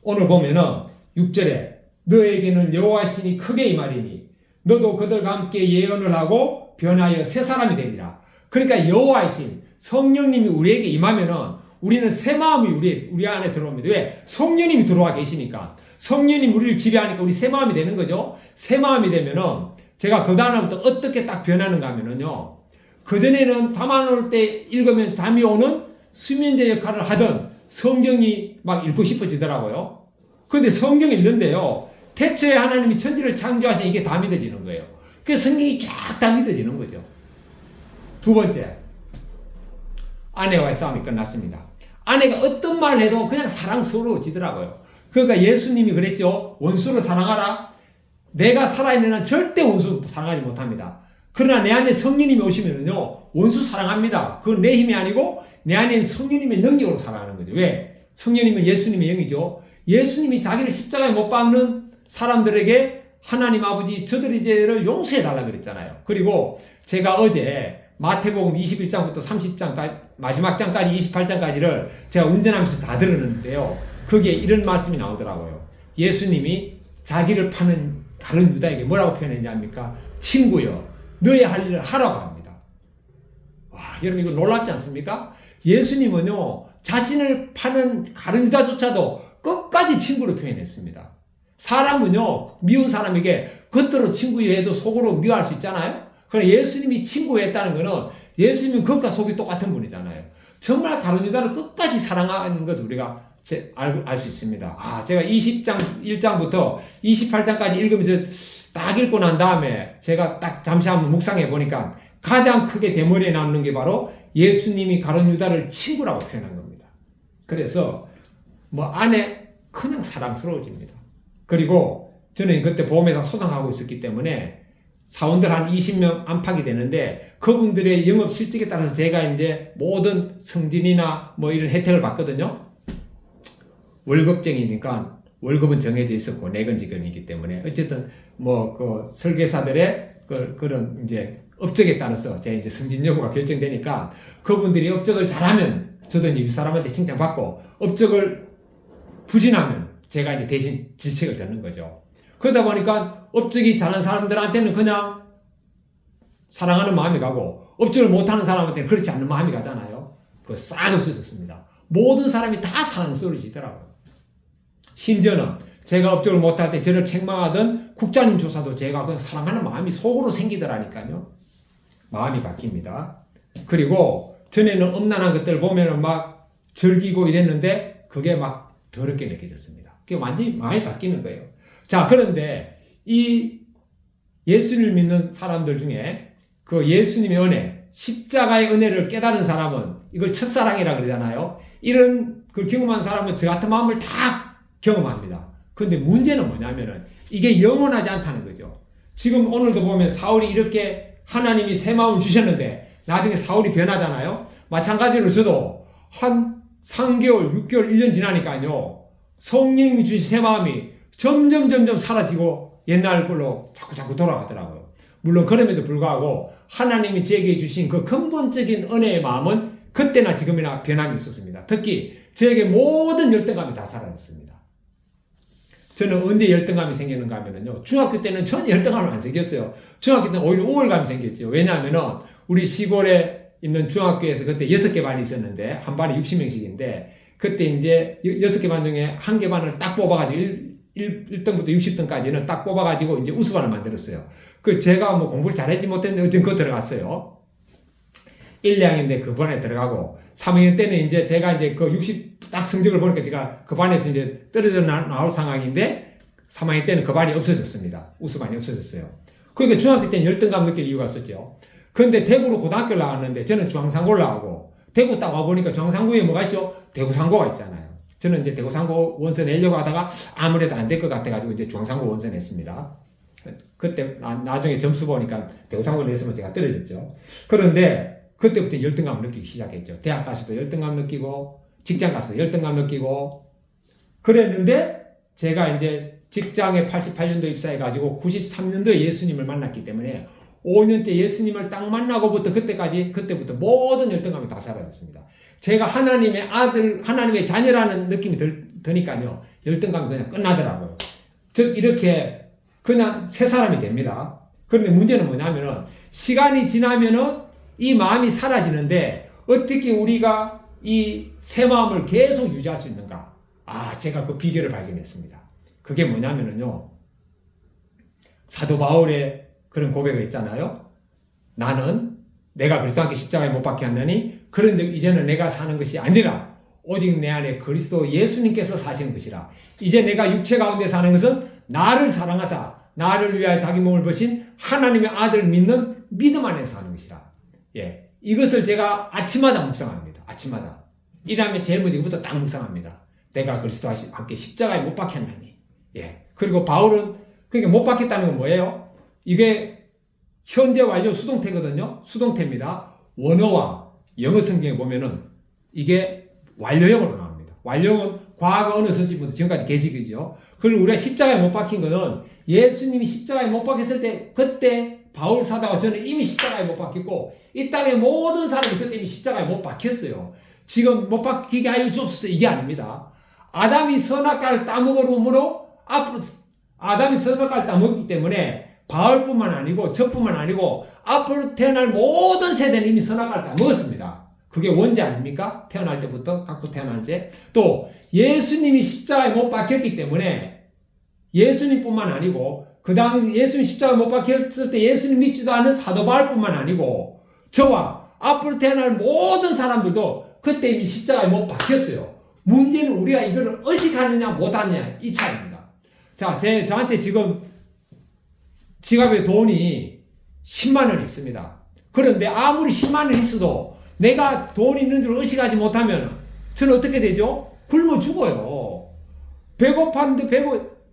오늘 보면은 6절에 너에게는 여호와 신이 크게 임하리니 너도 그들과 함께 예언을 하고 변하여 새 사람이 되리라. 그러니까 여호와의 신, 성령님이 우리에게 임하면은 우리는 새 마음이 우리 안에 들어옵니다. 왜? 성령님이 들어와 계시니까. 성령님 우리를 지배하니까 우리 새 마음이 되는 거죠. 새 마음이 되면은 제가 그 다음부터 어떻게 딱 변하는가 하면은요, 그전에는 잠 안 올 때 읽으면 잠이 오는 수면제 역할을 하던 성경이 막 읽고 싶어지더라고요. 근데 성경 읽는데요, 태초에 하나님이 천지를 창조하신 이게 다 믿어지는 거예요. 그래서 성경이 쫙 다 믿어지는 거죠. 두 번째, 아내와의 싸움이 끝났습니다. 아내가 어떤 말을 해도 그냥 사랑스러워지더라고요. 그러니까 예수님이 그랬죠. 원수를 사랑하라. 내가 살아있는 한 절대 원수 사랑하지 못합니다. 그러나 내 안에 성령님이 오시면은요, 원수 사랑합니다. 그건 내 힘이 아니고 내 안에 성령님의 능력으로 살아가는 거죠. 왜? 성령님은 예수님의 영이죠. 예수님이 자기를 십자가에 못 박는 사람들에게 하나님 아버지 저들의 죄를 용서해 달라고 그랬잖아요. 그리고 제가 어제 마태복음 21장부터 30장까지 마지막 장까지 28장까지를 제가 운전하면서 다 들었는데요, 거기에 이런 말씀이 나오더라고요. 예수님이 자기를 파는 가룟 유다에게 뭐라고 표현했는지 압니까? 친구여, 너의 할 일을 하라고 합니다. 와, 여러분 이거 놀랍지 않습니까? 예수님은요, 자신을 파는 가룟 유다조차도 끝까지 친구로 표현했습니다. 사람은요, 미운 사람에게 겉으로 친구여도 속으로 미워할 수 있잖아요. 그러나 예수님이 친구였다는 것은 예수님은 겉과 속이 똑같은 분이잖아요. 정말 가룟 유다를 끝까지 사랑하는 것을 우리가 알 수 있습니다. 제가 20장 1장부터 28장까지 읽으면서 딱 읽고 난 다음에 제가 딱 잠시 한번 묵상해 보니까 가장 크게 대머리에 남는 게 바로 예수님이 가룟 유다를 친구라고 표현한 겁니다. 그래서 안에 그냥 사랑스러워집니다. 그리고 저는 그때 보험회사 소장하고 있었기 때문에 사원들 한 20명 안팎이 되는데 그분들의 영업 실적에 따라서 제가 이제 모든 승진이나 뭐 이런 혜택을 받거든요. 월급쟁이니까 월급은 정해져 있었고 내근 직원이기 때문에 어쨌든 뭐 그 설계사들의 그런 이제 업적에 따라서 제 이제 승진 여부가 결정되니까 그분들이 업적을 잘하면 저도 이제 윗사람한테 칭찬받고 업적을 부진하면 제가 이제 대신 질책을 듣는 거죠. 그러다 보니까 업적이 잘하는 사람들한테는 그냥 사랑하는 마음이 가고 업적을 못하는 사람한테는 그렇지 않는 마음이 가잖아요. 그거 싹 없어졌습니다. 모든 사람이 다 사랑스러워지더라고요. 심지어는 제가 업적을 못할 때 저를 책망하던 국장님 조사도 제가 그 사랑하는 마음이 속으로 생기더라니까요. 마음이 바뀝니다. 그리고 전에는 엄난한 것들 보면은 막 즐기고 이랬는데 그게 막 더럽게 느껴졌습니다. 그게 완전히 마음이 바뀌는 거예요. 자, 그런데 이 예수님을 믿는 사람들 중에 그 예수님의 은혜, 십자가의 은혜를 깨달은 사람은 이걸 첫사랑이라 그러잖아요. 이런 그 경험한 사람은 저 같은 마음을 다 경험합니다. 그런데 문제는 뭐냐면은 이게 영원하지 않다는 거죠. 지금 오늘도 보면 사울이 이렇게 하나님이 새 마음을 주셨는데 나중에 사울이 변하잖아요. 마찬가지로 저도 한 3개월, 6개월, 1년 지나니까요. 성령이 주신 새 마음이 점점 사라지고 옛날 걸로 자꾸 돌아가더라고요. 물론 그럼에도 불구하고 하나님이 제게 주신 그 근본적인 은혜의 마음은 그때나 지금이나 변함이 있었습니다. 특히 저에게 모든 열등감이 다 사라졌습니다. 저는 언제 열등감이 생기는가 하면요. 중학교 때는 전혀 열등감을 안 생겼어요. 중학교 때는 오히려 우월감이 생겼죠. 왜냐하면은 우리 시골에 있는 중학교에서 그때 6개 반이 있었는데 한 반에 60명씩인데 그때 이제 6개 반 중에 한 개 반을 딱 뽑아가지고 1등부터 60등까지는 딱 뽑아가지고 이제 우수반을 만들었어요. 그 제가 뭐 공부를 잘하지 못했는데 어쨌든 그거 들어갔어요. 1, 2학년 때 그 반에 들어가고 3학년 때는 이제 제가 이제 그 60 딱 성적을 보니까 제가 그 반에서 이제 떨어져 나올 상황인데 3학년 때는 그 반이 없어졌습니다. 우수반이 없어졌어요. 그러니까 중학교 때는 열등감 느낄 이유가 없었죠. 그런데 대구로 고등학교를 나왔는데 저는 중앙상고를 나오고 대구 딱 와보니까 중앙상고에 뭐가 있죠? 대구상고가 있잖아요. 저는 이제 대구상고 원서 내려고 하다가 아무래도 안 될 것 같아가지고 이제 중앙상고 원서 냈습니다. 그때 나중에 점수 보니까 대구상고를 냈으면 제가 떨어졌죠. 그런데 그때부터 열등감을 느끼기 시작했죠. 대학 가서도 열등감 느끼고 직장 가서도 열등감 느끼고 그랬는데 제가 이제 직장에 88년도 입사해가지고 93년도에 예수님을 만났기 때문에 5년째 예수님을 딱 만나고부터 그때부터 모든 열등감이 다 사라졌습니다. 제가 하나님의 아들, 하나님의 자녀라는 느낌이 드니까요. 열등감이 그냥 끝나더라고요. 즉, 이렇게 그냥 새 사람이 됩니다. 그런데 문제는 뭐냐면은 시간이 지나면은 이 마음이 사라지는데 어떻게 우리가 이 새 마음을 계속 유지할 수 있는가? 제가 그 비결을 발견했습니다. 그게 뭐냐면은요. 사도 바울의 그런 고백을 했잖아요. 나는 내가 그리스도와 함께 십자가에 못 박혀 하느니 그런즉 이제는 내가 사는 것이 아니라 오직 내 안에 그리스도 예수님께서 사시는 것이라. 이제 내가 육체 가운데 사는 것은 나를 사랑하사 나를 위하여 자기 몸을 버신 하나님의 아들을 믿는 믿음 안에서 사는 것이라. 예, 이것을 제가 아침마다 묵상합니다. 아침마다. 일하면 제일 먼저 이부터 딱 묵상합니다. 내가 그리스도와 함께 십자가에 못 박혔나니. 예. 그리고 바울은 그러니까 못 박혔다는 건 뭐예요? 이게 현재 완료 수동태거든요. 수동태입니다. 원어와 영어 성경에 보면은 이게 완료형으로 나옵니다. 완료형은 과거 어느 서지부터 지금까지 계시이죠. 그리고 우리가 십자가에 못 박힌 것은 예수님이 십자가에 못 박혔을 때 그때 바울 사도와 저는 이미 십자가에 못 박혔고 이 땅의 모든 사람이 그때 이미 십자가에 못 박혔어요. 지금 못 박히게 하여 주옵소서 이게 아닙니다. 아담이 선악과를 따먹으므로 앞으로 아담이 선악과를 따먹기 때문에 바울뿐만 아니고 저뿐만 아니고 앞으로 태어날 모든 세대는 이미 선악과를 따먹었습니다. 그게 원죄 아닙니까? 태어날 때부터 갖고 태어날 때. 또 예수님이 십자가에 못 박혔기 때문에 예수님뿐만 아니고 그 다음 예수님 십자가에 못 박혔을 때 예수님 믿지도 않은 사도 바울뿐만 아니고 저와 앞으로 태어날 모든 사람들도 그때 이미 십자가에 못 박혔어요. 문제는 우리가 이걸 의식하느냐 못하느냐 이 차이입니다. 자, 저한테 지금 지갑에 돈이 10만 원이 있습니다. 그런데 아무리 10만 원이 있어도 내가 돈이 있는 줄 의식하지 못하면 저는 어떻게 되죠? 굶어 죽어요.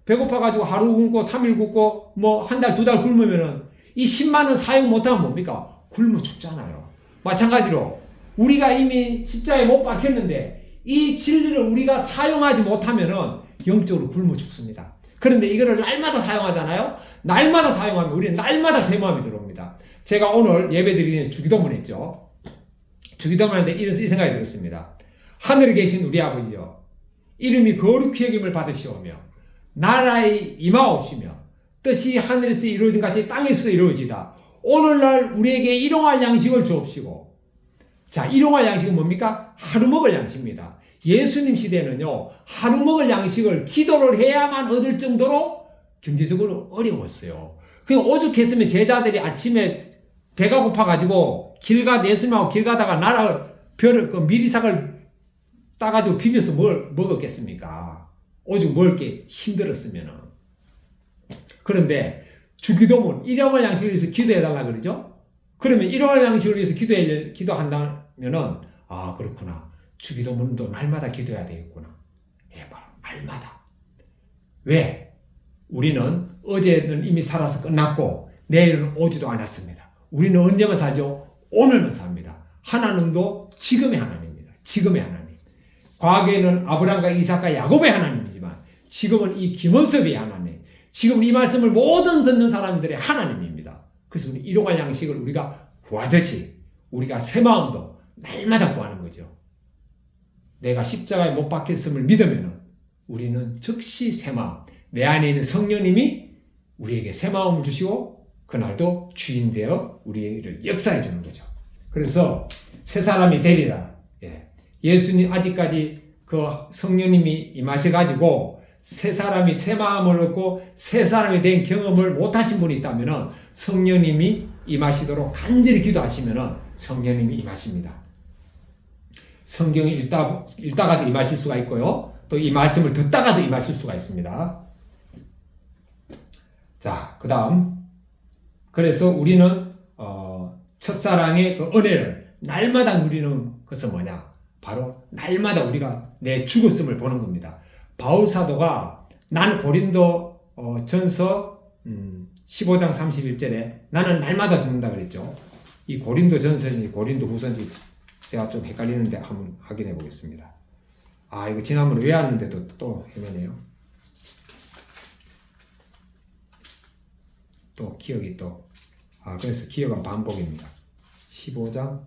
배고파가지고 하루 굶고 3일 굶고 뭐 한 달, 두 달 굶으면은 이 10만 원 사용 못하면 뭡니까? 굶어 죽잖아요. 마찬가지로 우리가 이미 십자가에 못 박혔는데 이 진리를 우리가 사용하지 못하면은 영적으로 굶어 죽습니다. 그런데 이거를 날마다 사용하잖아요. 날마다 사용하면 우리는 날마다 새 마음이 들어옵니다. 제가 오늘 예배 드리는 주기도문 했죠. 주기도문 하는데 이 생각이 들었습니다. 하늘에 계신 우리 아버지여, 이름이 거룩히 여김을 받으시오며 나라의 임하옵시며 뜻이 하늘에서 이루어진 같이 땅에서 이루어지다. 오늘날 우리에게 일용할 양식을 주옵시고. 자, 일용할 양식은 뭡니까? 하루 먹을 양식입니다. 예수님 시대는요, 하루 먹을 양식을 기도를 해야만 얻을 정도로 경제적으로 어려웠어요. 그냥 오죽했으면 제자들이 아침에 배가 고파가지고 예수님하고 길 가다가 미리삭을 따가지고 비벼서 먹었겠습니까? 오죽 먹기 힘들었으면은. 그런데 주기도문, 일용할 양식을 위해서 기도해달라 그러죠? 그러면 일용할 양식을 위해서 기도한다면은, 아, 그렇구나. 주기도문도 날마다 기도해야 되겠구나. 예, 바로 날마다. 왜? 우리는 어제는 이미 살아서 끝났고 내일은 오지도 않았습니다. 우리는 언제만 살죠? 오늘만 삽니다. 하나님도 지금의 하나님입니다. 지금의 하나님. 과거에는 아브라함과 이삭과 야곱의 하나님이지만 지금은 이 김원섭의 하나님, 지금 이 말씀을 모든 듣는 사람들의 하나님입니다. 그래서 우리 일용할 양식을 우리가 구하듯이 우리가 새 마음도 날마다 구하는 거죠. 내가 십자가에 못 박혔음을 믿으면 우리는 즉시 새 마음, 내 안에 있는 성령님이 우리에게 새 마음을 주시고 그날도 주인 되어 우리를 역사해 주는 거죠. 그래서 새 사람이 되리라. 예수님 아직까지 그 성령님이 임하셔가지고 새 사람이 새 마음을 얻고 새 사람이 된 경험을 못하신 분이 있다면 성령님이 임하시도록 간절히 기도하시면 성령님이 임하십니다. 성경을 읽다가도 임하실 수가 있고요. 또 이 말씀을 듣다가도 임하실 수가 있습니다. 자, 그 다음. 그래서 우리는, 첫사랑의 그 은혜를 날마다 누리는 것은 뭐냐? 바로 날마다 우리가 내 죽었음을 보는 겁니다. 바울 사도가 난 고린도 전서 15장 31절에 나는 날마다 죽는다 그랬죠. 이 고린도 전서인지 고린도 후서인지 제가 좀 헷갈리는데 한번 확인해 보겠습니다. 아, 이거 지난번에 외웠는데도 또 헤매네요. 또 기억이 그래서 기억은 반복입니다. 15장,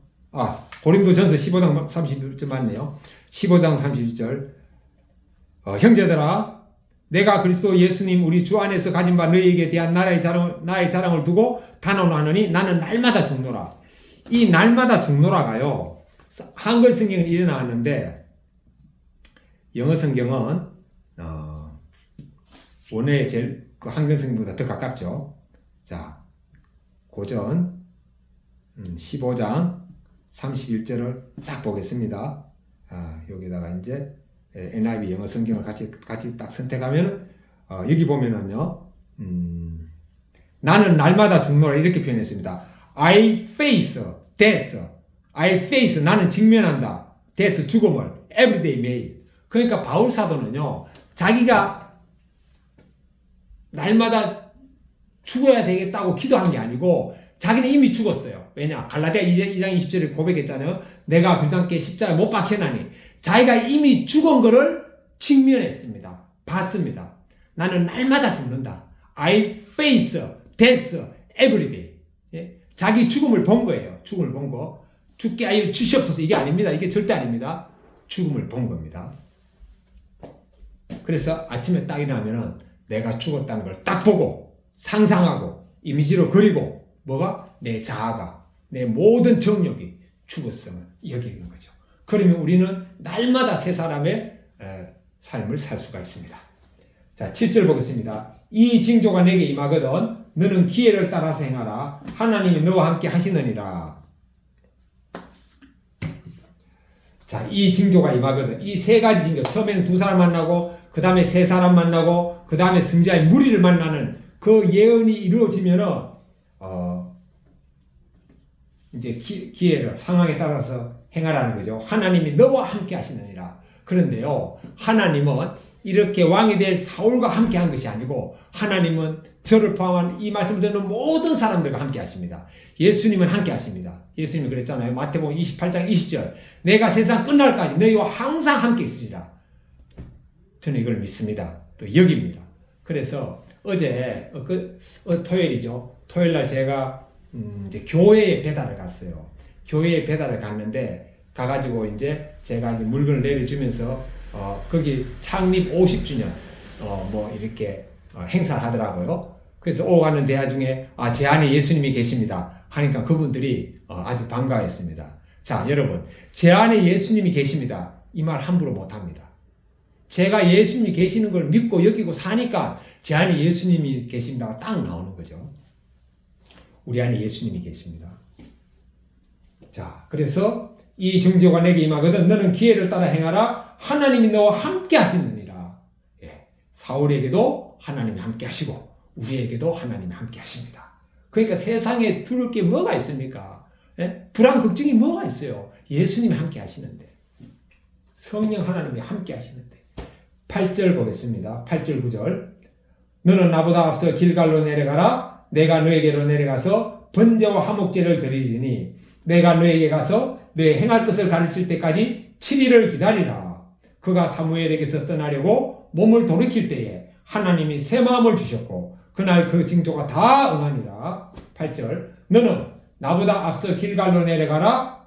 고린도 전서 15장 31절 맞네요. 15장 31절. 형제들아, 내가 그리스도 예수님 우리 주 안에서 가진 바 너희에게 대한 나의 자랑을 두고 단언하노니 나는 날마다 죽노라. 이 날마다 죽노라가요, 한글 성경은 이래 나왔는데 영어 성경은 원어의 제일 그 한글 성경보다 더 가깝죠. 자, 고전 15장 31절을 딱 보겠습니다. 여기다가 이제 NIV 영어 성경을 같이 딱 선택하면 여기 보면은요, 나는 날마다 죽노라 이렇게 표현했습니다. I face death. I face, 나는 직면한다. death, 죽음을. everyday 매일. 그러니까 바울 사도는요, 자기가 날마다 죽어야 되겠다고 기도한 게 아니고 자기는 이미 죽었어요. 왜냐? 갈라디아 2장 20절에 고백했잖아요. 내가 그리스도와 함께 십자가에 못 박혀나니. 자기가 이미 죽은 거를 직면했습니다. 봤습니다. 나는 날마다 죽는다. I face death every day. 예? 자기 죽음을 본 거예요. 죽음을 본 거. 죽게 하여 주시옵소서. 이게 아닙니다. 이게 절대 아닙니다. 죽음을 본 겁니다. 그래서 아침에 딱 일어나면은 내가 죽었다는 걸 딱 보고 상상하고 이미지로 그리고 뭐가? 내 자아가, 내 모든 정욕이 죽었음을 여기는 거죠. 그러면 우리는 날마다 새 사람의 삶을 살 수가 있습니다. 자, 7절 보겠습니다. 이 징조가 내게 임하거든 너는 기회를 따라서 행하라. 하나님이 너와 함께 하시느니라. 자, 이 징조가 임하거든. 이 세 가지 징조. 처음에는 두 사람 만나고 그 다음에 세 사람 만나고 그 다음에 승자의 무리를 만나는 그 예언이 이루어지면은 이제 기회를 상황에 따라서 행하라는 거죠. 하나님이 너와 함께 하시느니라. 그런데요, 하나님은 이렇게 왕이 될 사울과 함께 한 것이 아니고 하나님은 저를 포함한 이 말씀을 듣는 모든 사람들과 함께 하십니다. 예수님은 함께 하십니다. 예수님이 그랬잖아요. 마태복음 28장 20절. 내가 세상 끝날까지 너희와 항상 함께 있으리라. 저는 이걸 믿습니다. 또 여깁니다. 그래서 어제 토요일이죠. 토요일 날 제가 이제 교회에 배달을 갔어요. 교회에 배달을 갔는데 가가지고 이제 제가 이제 물건을 내려주면서 거기 창립 50주년 뭐 이렇게 행사를 하더라고요. 그래서 오가는 대화 중에 제 안에 예수님이 계십니다 하니까 그분들이 아주 반가워했습니다. 자, 여러분, 제 안에 예수님이 계십니다. 이 말 함부로 못합니다. 제가 예수님이 계시는 걸 믿고 여기고 사니까 제 안에 예수님이 계신다가 딱 나오는 거죠. 우리 안에 예수님이 계십니다. 자, 그래서 이 증거가 내게 임하거든 너는 기회를 따라 행하라. 하나님이 너와 함께 하시느니라. 예, 사울에게도 하나님이 함께 하시고 우리에게도 하나님이 함께 하십니다. 그러니까 세상에 두를 게 뭐가 있습니까? 예? 불안 걱정이 뭐가 있어요? 예수님이 함께 하시는데, 성령 하나님이 함께 하시는데. 8절 보겠습니다. 8절 9절. 너는 나보다 앞서 길갈로 내려가라. 내가 너에게로 내려가서 번제와 화목제를 드리리니 내가 너에게 가서 너의 행할 것을 가르칠 때까지 7일을 기다리라. 그가 사무엘에게서 떠나려고 몸을 돌이킬 때에 하나님이 새 마음을 주셨고 그날 그 징조가 다 응하니라. 8절. 너는 나보다 앞서 길갈로 내려가라.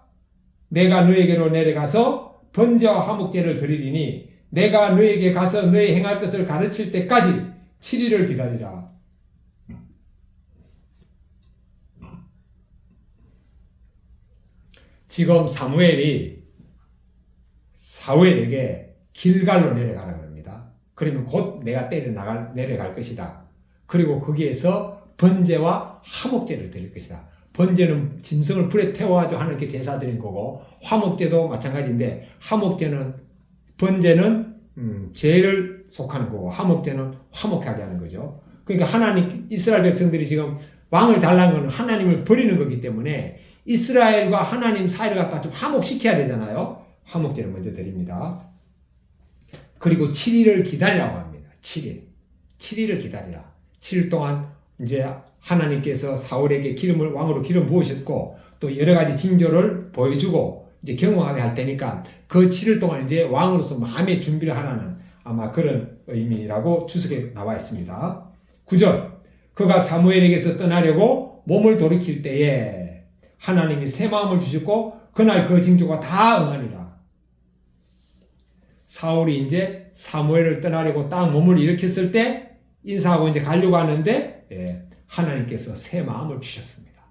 내가 너에게로 내려가서 번제와 화목제를 드리리니 내가 너에게 가서 너의 행할 것을 가르칠 때까지 7일을 기다리라. 지금 사무엘이 사무엘에게 길갈로 내려가라 그럽니다. 그러면 곧 내가 내려갈 것이다. 그리고 거기에서 번제와 화목제를 드릴 것이다. 번제는 짐승을 불에 태워가지고 하는 게 제사드린 거고, 화목제도 마찬가지인데, 번제는 죄를 속하는 거고, 화목제는 화목하게 하는 거죠. 그러니까 이스라엘 백성들이 지금 왕을 달라는 것은 하나님을 버리는 거기 때문에 이스라엘과 하나님 사이를 갖다 좀 화목시켜야 되잖아요. 화목제를 먼저 드립니다. 그리고 7일을 기다리라고 합니다. 7일을 기다리라. 7일 동안 이제 하나님께서 사울에게 왕으로 기름 부으셨고 또 여러 가지 징조를 보여주고 이제 경험하게 할 테니까 그 7일 동안 이제 왕으로서 마음의 준비를 하라는 아마 그런 의미라고 주석에 나와 있습니다. 9절. 그가 사무엘에게서 떠나려고 몸을 돌이킬 때에 하나님이 새 마음을 주셨고 그날 그 징조가 다 응하니라. 사울이 이제 사무엘을 떠나려고 딱 몸을 일으켰을 때 인사하고 이제 가려고 하는데 하나님께서 새 마음을 주셨습니다.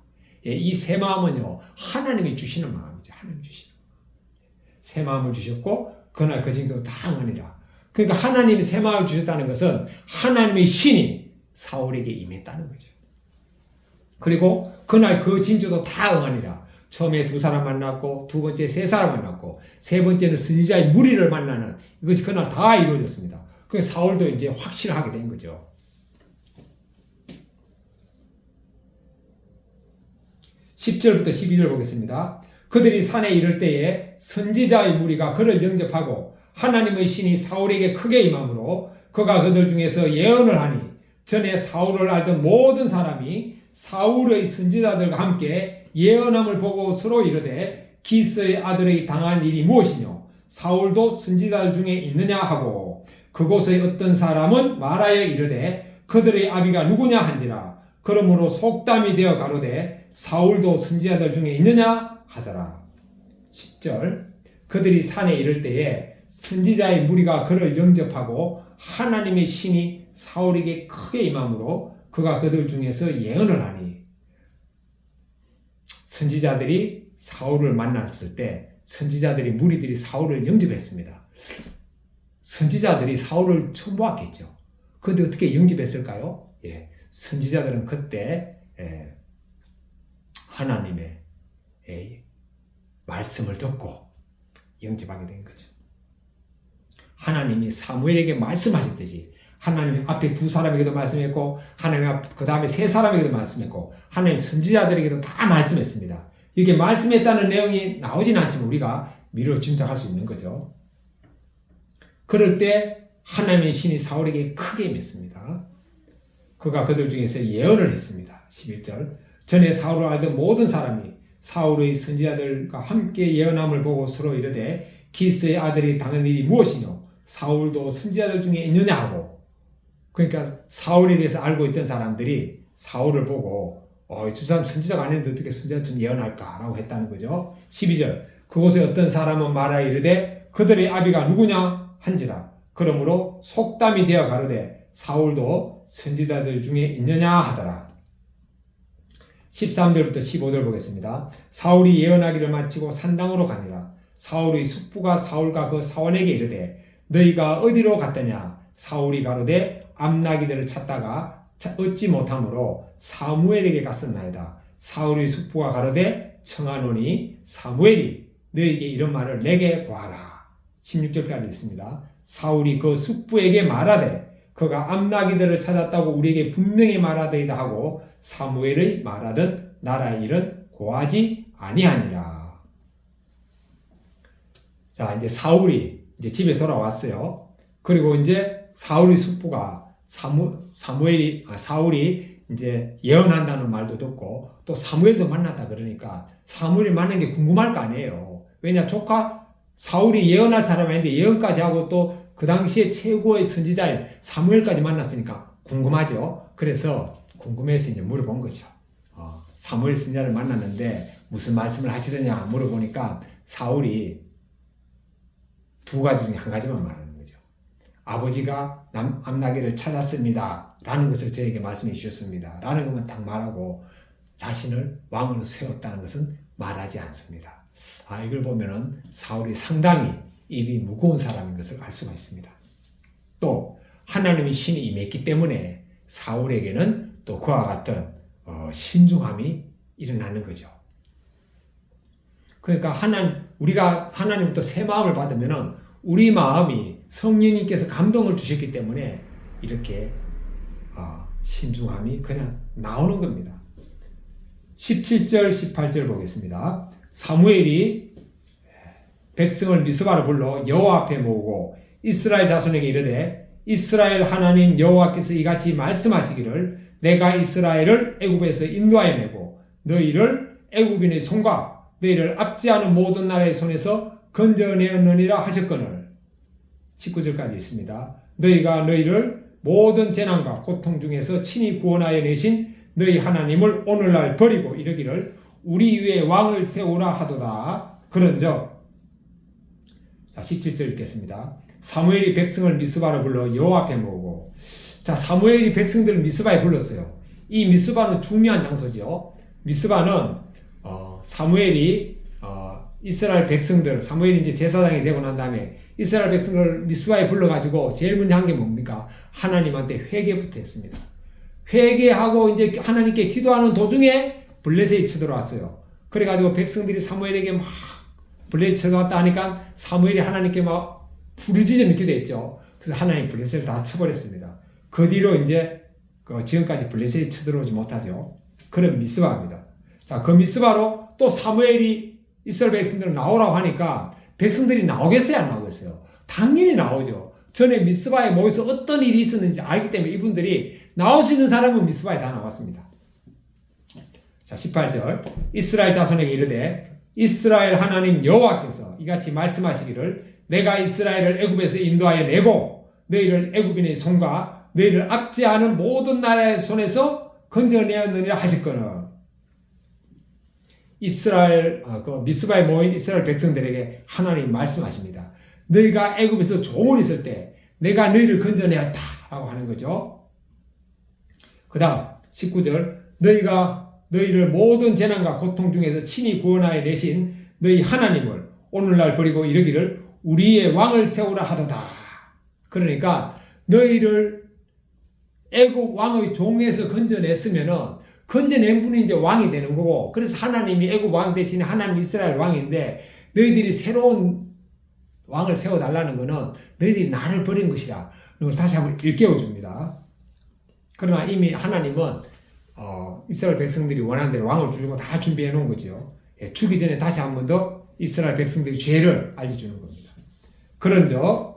이 새 마음은요, 하나님이 주시는 마음이죠. 하나님이 주시는 마음. 새 마음을 주셨고 그날 그 징조가 다 응하니라. 그러니까 하나님이 새 마음을 주셨다는 것은 하나님의 신이 사울에게 임했다는 거죠. 그리고 그날 그 징조도 다 응하니라. 처음에 2사람 만났고 두 번째 3사람 만났고 세 번째는 선지자의 무리를 만나는 이것이 그날 다 이루어졌습니다. 그래서 사울도 이제 확실하게 된 거죠. 10절부터 12절 보겠습니다. 그들이 산에 이를 때에 선지자의 무리가 그를 영접하고 하나님의 신이 사울에게 크게 임함으로 그가 그들 중에서 예언을 하니 전에 사울을 알던 모든 사람이 사울의 선지자들과 함께 예언함을 보고 서로 이르되 기스의 아들의 당한 일이 무엇이뇨? 사울도 선지자들 중에 있느냐 하고 그곳의 어떤 사람은 말하여 이르되 그들의 아비가 누구냐 한지라. 그러므로 속담이 되어 가로되 사울도 선지자들 중에 있느냐 하더라. 10절. 그들이 산에 이를 때에 선지자의 무리가 그를 영접하고 하나님의 신이 사울에게 크게 임함으로 그가 그들 중에서 예언을 하니, 선지자들이 사울을 만났을 때 선지자들이 무리들이 사울을 영접했습니다. 선지자들이 사울을 처음 보았겠죠. 그런데 어떻게 영접했을까요? 선지자들은 그때 하나님의 말씀을 듣고 영접하게 된 거죠. 하나님이 사무엘에게 말씀하셨듯이 하나님이 앞에 2사람에게도 말씀했고 하나님 그 다음에 3사람에게도 말씀했고 하나님 선지자들에게도 다 말씀했습니다. 이게 말씀했다는 내용이 나오지는 않지만 우리가 미루어 짐작할 수 있는 거죠. 그럴 때 하나님의 신이 사울에게 크게 임했습니다. 그가 그들 중에서 예언을 했습니다. 11절 전에 사울을 알던 모든 사람이 사울의 선지자들과 함께 예언함을 보고 서로 이르되 기스의 아들이 당한 일이 무엇이뇨 사울도 선지자들 중에 있느냐 하고 그러니까 사울에 대해서 알고 있던 사람들이 사울을 보고 저 사람 선지자가 아닌데 어떻게 선지자처럼 예언할까라고 했다는 거죠. 12절 그곳에 어떤 사람은 말하여 이르되 그들의 아비가 누구냐 한지라 그러므로 속담이 되어 가로되 사울도 선지자들 중에 있느냐 하더라. 13절부터 15절 보겠습니다. 사울이 예언하기를 마치고 산당으로 가니라. 사울의 숙부가 사울과 그 사원에게 이르되 너희가 어디로 갔더냐 사울이 가로되 암나기들을 찾다가 얻지 못하므로 사무엘에게 갔었나이다. 사울의 숙부가 가로되 청하노니 사무엘이 너희에게 이런 말을 내게 고하라. 16절까지 있습니다. 사울이 그 숙부에게 말하되 그가 암나기들을 찾았다고 우리에게 분명히 말하더이다 하고 사무엘의 말하던 나라의 일은 고하지 아니하니라. 자, 이제 사울이 이제 집에 돌아왔어요. 그리고 이제 사울의 숙부가 사울이 이제 예언한다는 말도 듣고 또 사무엘도 만났다 그러니까 사무엘이 만난 게 궁금할 거 아니에요. 왜냐 조카 사울이 예언할 사람이 아닌데 예언까지 하고 또 그 당시에 최고의 선지자인 사무엘까지 만났으니까 궁금하죠. 그래서 궁금해서 이제 물어본 거죠. 사무엘 선지자를 만났는데 무슨 말씀을 하시더냐 물어보니까 사울이 두 가지 중에 한 가지만 말하는 거죠. 아버지가 암나기를 찾았습니다. 라는 것을 저에게 말씀해 주셨습니다. 라는 것만 딱 말하고 자신을 왕으로 세웠다는 것은 말하지 않습니다. 이걸 보면은 사울이 상당히 입이 무거운 사람인 것을 알 수가 있습니다. 또 하나님의 신이 임했기 때문에 사울에게는 또 그와 같은 신중함이 일어나는 거죠. 그러니까 우리가 하나님부터 새 마음을 받으면은 우리 마음이 성령님께서 감동을 주셨기 때문에 이렇게 신중함이 그냥 나오는 겁니다. 17절 18절 보겠습니다. 사무엘이 백성을 미스바로 불러 여호와 앞에 모으고 이스라엘 자손에게 이르되 이스라엘 하나님 여호와께서 이같이 말씀하시기를 내가 이스라엘을 애굽에서 인도하여 내고 너희를 애굽인의 손과 너희를 압제하는 모든 나라의 손에서 건져내었느니라 하셨거늘. 19절까지 있습니다. 너희가 너희를 모든 재난과 고통 중에서 친히 구원하여 내신 너희 하나님을 오늘날 버리고 이르기를 우리 위에 왕을 세우라 하도다. 그런즉 17절 읽겠습니다. 사무엘이 백성을 미스바로 불러 여호와 앞에 모으고 사무엘이 백성들을 미스바에 불렀어요. 이 미스바는 중요한 장소죠. 미스바는 사무엘이 이스라엘 백성들 사무엘이 이제 제사장이 되고 난 다음에 이스라엘 백성을 미스바에 불러가지고 제일 먼저 한 게 뭡니까? 하나님한테 회개부터 했습니다. 회개하고 이제 하나님께 기도하는 도중에 블레셋이 쳐들어왔어요. 그래가지고 백성들이 사무엘에게 막 블레셋이 쳐들어왔다 하니까 사무엘이 하나님께 막 부르짖으며 기도했죠. 그래서 하나님 블레셋을 다 쳐버렸습니다. 그 뒤로 이제 지금까지 블레셋이 쳐들어오지 못하죠. 그런 미스바입니다. 자, 그 미스바로 또 사무엘이 이스라엘 백성들을 나오라고 하니까 백성들이 나오겠어요, 안 나오겠어요? 당연히 나오죠. 전에 미스바에 모여서 어떤 일이 있었는지 알기 때문에 이분들이 나올 수 있는 사람은 미스바에 다 나왔습니다. 자, 18절 이스라엘 자손에게 이르되 이스라엘 하나님 여호와께서 이같이 말씀하시기를 내가 이스라엘을 애굽에서 인도하여 내고 너희를 애굽인의 손과 너희를 압제하는 모든 나라의 손에서 건져내었느니라 하셨거늘. 이스라엘 미스바에 모인 이스라엘 백성들에게 하나님 말씀하십니다. 너희가 애굽에서 종을 있을 때 내가 너희를 건져내었다라고 하는 거죠. 그 다음 19절 너희가 너희를 모든 재난과 고통 중에서 친히 구원하여 내신 너희 하나님을 오늘날 버리고 이르기를 우리의 왕을 세우라 하도다. 그러니까 너희를 애굽 왕의 종에서 건져냈으면은 건져낸 분이 이제 왕이 되는 거고, 그래서 하나님이 애굽 왕 대신에 하나님 이스라엘 왕인데 너희들이 새로운 왕을 세워달라는 거는 너희들이 나를 버린 것이다. 이걸 다시 한번 일깨워줍니다. 그러나 이미 하나님은 이스라엘 백성들이 원하는 대로 왕을 주려고 다 준비해 놓은 거죠. 주기 전에 다시 한 번 더 이스라엘 백성들의 죄를 알려주는 겁니다. 그런즉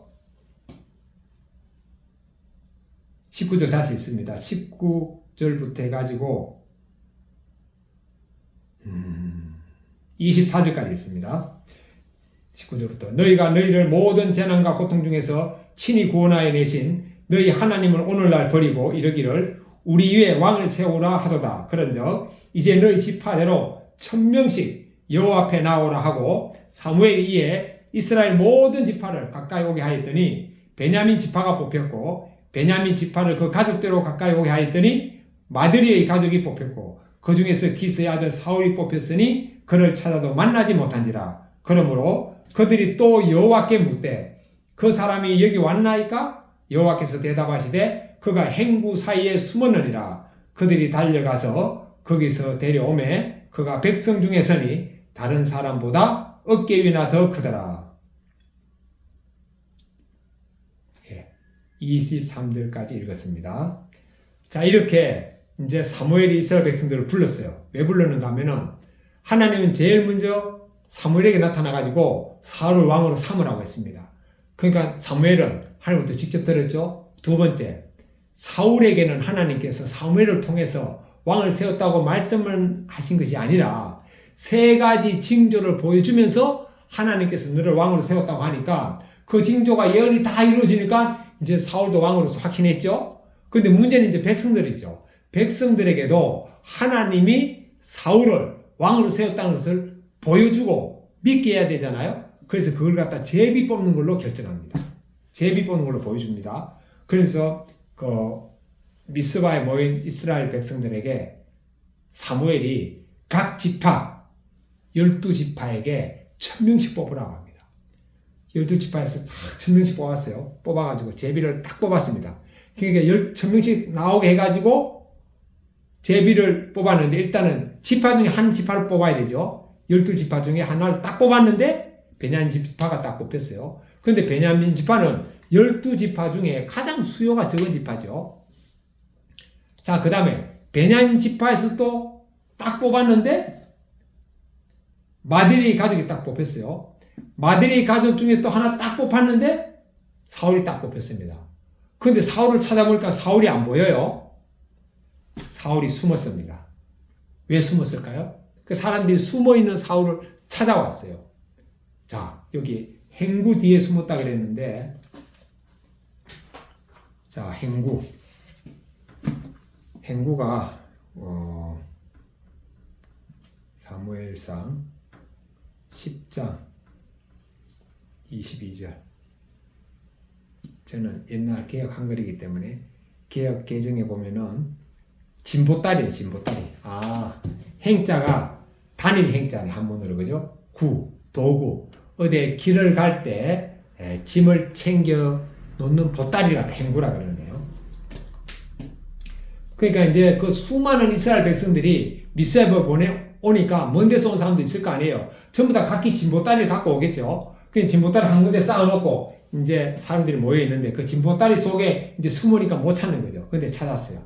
19절 다시 있습니다. 19절부터 해가지고 24절까지 있습니다. 19절부터 너희가 너희를 모든 재난과 고통 중에서 친히 구원하여 내신 너희 하나님을 오늘날 버리고 이르기를 우리 위에 왕을 세우라 하도다. 그런즉 이제 너희 지파대로 1000명씩 여호와 앞에 나오라 하고 사무엘이 이에 이스라엘 모든 지파를 가까이 오게 하였더니 베냐민 지파가 뽑혔고 베냐민 지파를 그 가족대로 가까이 오게 하였더니 마드리의 가족이 뽑혔고 그 중에서 기스의 아들 사울이 뽑혔으니 그를 찾아도 만나지 못한지라. 그러므로 그들이 또 여호와께 묻되 그 사람이 여기 왔나이까? 여호와께서 대답하시되 그가 행구 사이에 숨었느니라. 그들이 달려가서 거기서 데려오매 그가 백성 중에서니 다른 사람보다 어깨 위나 더 크더라. 23절까지 읽었습니다. 자, 이렇게 이제 사무엘이 이스라엘 백성들을 불렀어요. 왜 불렀는가 하면은 하나님은 제일 먼저 사무엘에게 나타나가지고 사울을 왕으로 삼으라고 했습니다. 그러니까 사무엘은 하나님부터 직접 들었죠. 두 번째, 사울에게는 하나님께서 사무엘을 통해서 왕을 세웠다고 말씀을 하신 것이 아니라 세 가지 징조를 보여주면서 하나님께서 너를 왕으로 세웠다고 하니까 그 징조가 예언이 다 이루어지니까 이제 사울도 왕으로서 확신했죠. 근데 문제는 이제 백성들이죠. 백성들에게도 하나님이 사울을 왕으로 세웠다는 것을 보여주고 믿게 해야 되잖아요. 그래서 그걸 갖다 제비 뽑는 걸로 결정합니다. 제비 뽑는 걸로 보여줍니다. 그래서 그 미스바에 모인 이스라엘 백성들에게 사무엘이 각 지파 12지파에게 1000명씩 뽑으라고 합니다. 12지파에서 딱 1000명씩 뽑았어요. 뽑아가지고 제비를 딱 뽑았습니다. 그러니까 1000명씩 나오게 해가지고 제비를 뽑았는데 일단은 지파 중에 한 지파를 뽑아야 되죠. 12지파 중에 하나를 딱 뽑았는데 베냐민 지파가 딱 뽑혔어요. 그런데 베냐민 지파는 12지파 중에 가장 수요가 적은 지파죠. 자, 그 다음에 베냐민 지파에서 또 딱 뽑았는데 마드리 가족이 딱 뽑혔어요. 마드리 가족 중에 또 하나 딱 뽑았는데 사울이 딱 뽑혔습니다. 그런데 사울을 찾아보니까 사울이 안 보여요. 사울이 숨었습니다. 왜 숨었을까요? 그 사람들이 숨어있는 사울을 찾아왔어요. 자, 여기 행구 뒤에 숨었다 그랬는데, 자, 행구가 사무엘상 10장 22절. 저는 옛날 개혁 한글이기 때문에 개혁 개정에 보면은 진보다리예요, 진보다리. 아, 행자가 단일 행자네, 한문으로, 그죠? 도구. 어디에 길을 갈 때 짐을 챙겨 놓는 보따리가 행구라 그러네요. 그러니까 이제 그 수많은 이스라엘 백성들이 미스바에 오니까 먼 데서 온 사람도 있을 거 아니에요. 전부 다 각기 진보다리를 갖고 오겠죠. 그 진보다리 한 군데 쌓아놓고 이제 사람들이 모여 있는데 그 진보다리 속에 이제 숨으니까 못 찾는 거죠. 근데 찾았어요.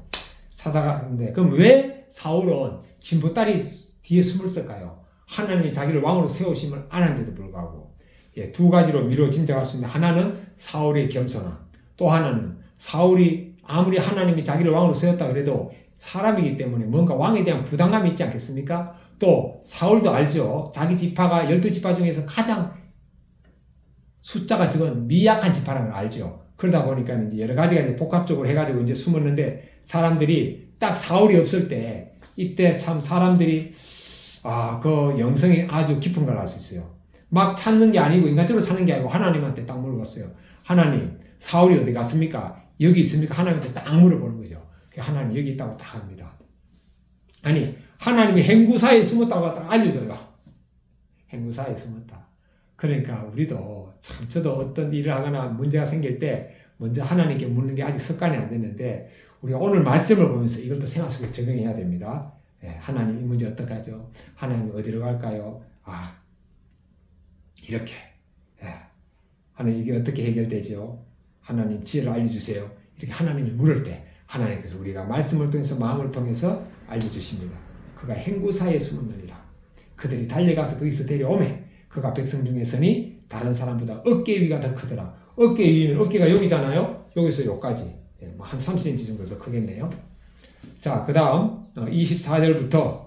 찾아가는데 그럼 왜 사울은 진보다리 뒤에 숨을까요? 하나님이 자기를 왕으로 세우심을 안 한데도 불구하고. 두 가지로 미루어 짐작할 수 있는데, 하나는 사울의 겸손함, 또 하나는 사울이 아무리 하나님이 자기를 왕으로 세웠다 그래도 사람이기 때문에 뭔가 왕에 대한 부담감이 있지 않겠습니까? 또 사울도 알죠. 자기 지파가 12지파 중에서 가장 숫자가 적은 미약한 지파라는 걸 알죠. 그러다 보니까 이제 여러 가지가 이제 복합적으로 해가지고 이제 숨었는데, 사람들이 딱 사울이 없을 때, 이때 참 사람들이 그 영성이 아주 깊은 걸 알 수 있어요. 막 찾는 게 아니고 인간적으로 찾는 게 아니고 하나님한테 딱 물어봤어요. 하나님, 사울이 어디 갔습니까? 여기 있습니까? 하나님한테 딱 물어보는 거죠. 하나님 여기 있다고 딱 합니다. 아니, 하나님이 행구 사이에 숨었다고 딱 알려줘요. 행구 사이에 숨었다. 그러니까 우리도 참, 저도 어떤 일을 하거나 문제가 생길 때 먼저 하나님께 묻는 게 아직 습관이 안 됐는데, 우리가 오늘 말씀을 보면서 이걸 또 생활 속에 적용해야 됩니다. 하나님, 이 문제 어떡하죠? 하나님 어디로 갈까요? 이렇게. 하나님, 이게 어떻게 해결되죠? 하나님 지혜를 알려주세요. 이렇게 하나님이 물을 때 하나님께서 우리가 말씀을 통해서, 마음을 통해서 알려주십니다. 그가 행구 사이에 숨었느니라. 그들이 달려가서 거기서 데려오매 그가 백성 중에서니 다른 사람보다 어깨 위가 더 크더라. 어깨 위는 어깨가 여기잖아요. 여기서 여기까지. 한 30cm 정도 더 크겠네요. 자, 그 다음 24절부터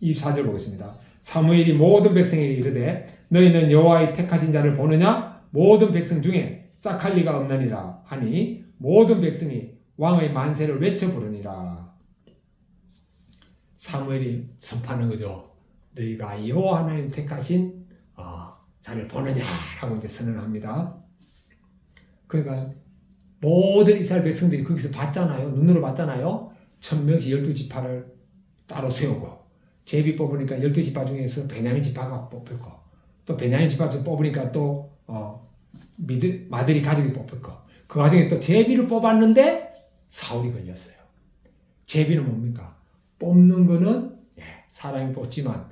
24절 보겠습니다. 사무엘이 모든 백성에게 이르되 너희는 여호와의 택하신 자를 보느냐? 모든 백성 중에 짝할 리가 없느니라 하니 모든 백성이 왕의 만세를 외쳐 부르니라. 사무엘이 선포하는 거죠. 너희가 여호와 하나님 택하신 자를 보느냐라고 이제 선언합니다. 그러니까 모든 이스라엘 백성들이 거기서 봤잖아요. 눈으로 봤잖아요. 1000명씩 12지파를 따로 세우고 제비 뽑으니까 12지파 중에서 베냐민 지파가 뽑혔고 또 베냐민 지파에서 뽑으니까 또 마들이 가족이 뽑혔고 그 과정에 또 제비를 뽑았는데 사울이 걸렸어요. 제비는 뭡니까? 뽑는 거는 사람이 뽑지만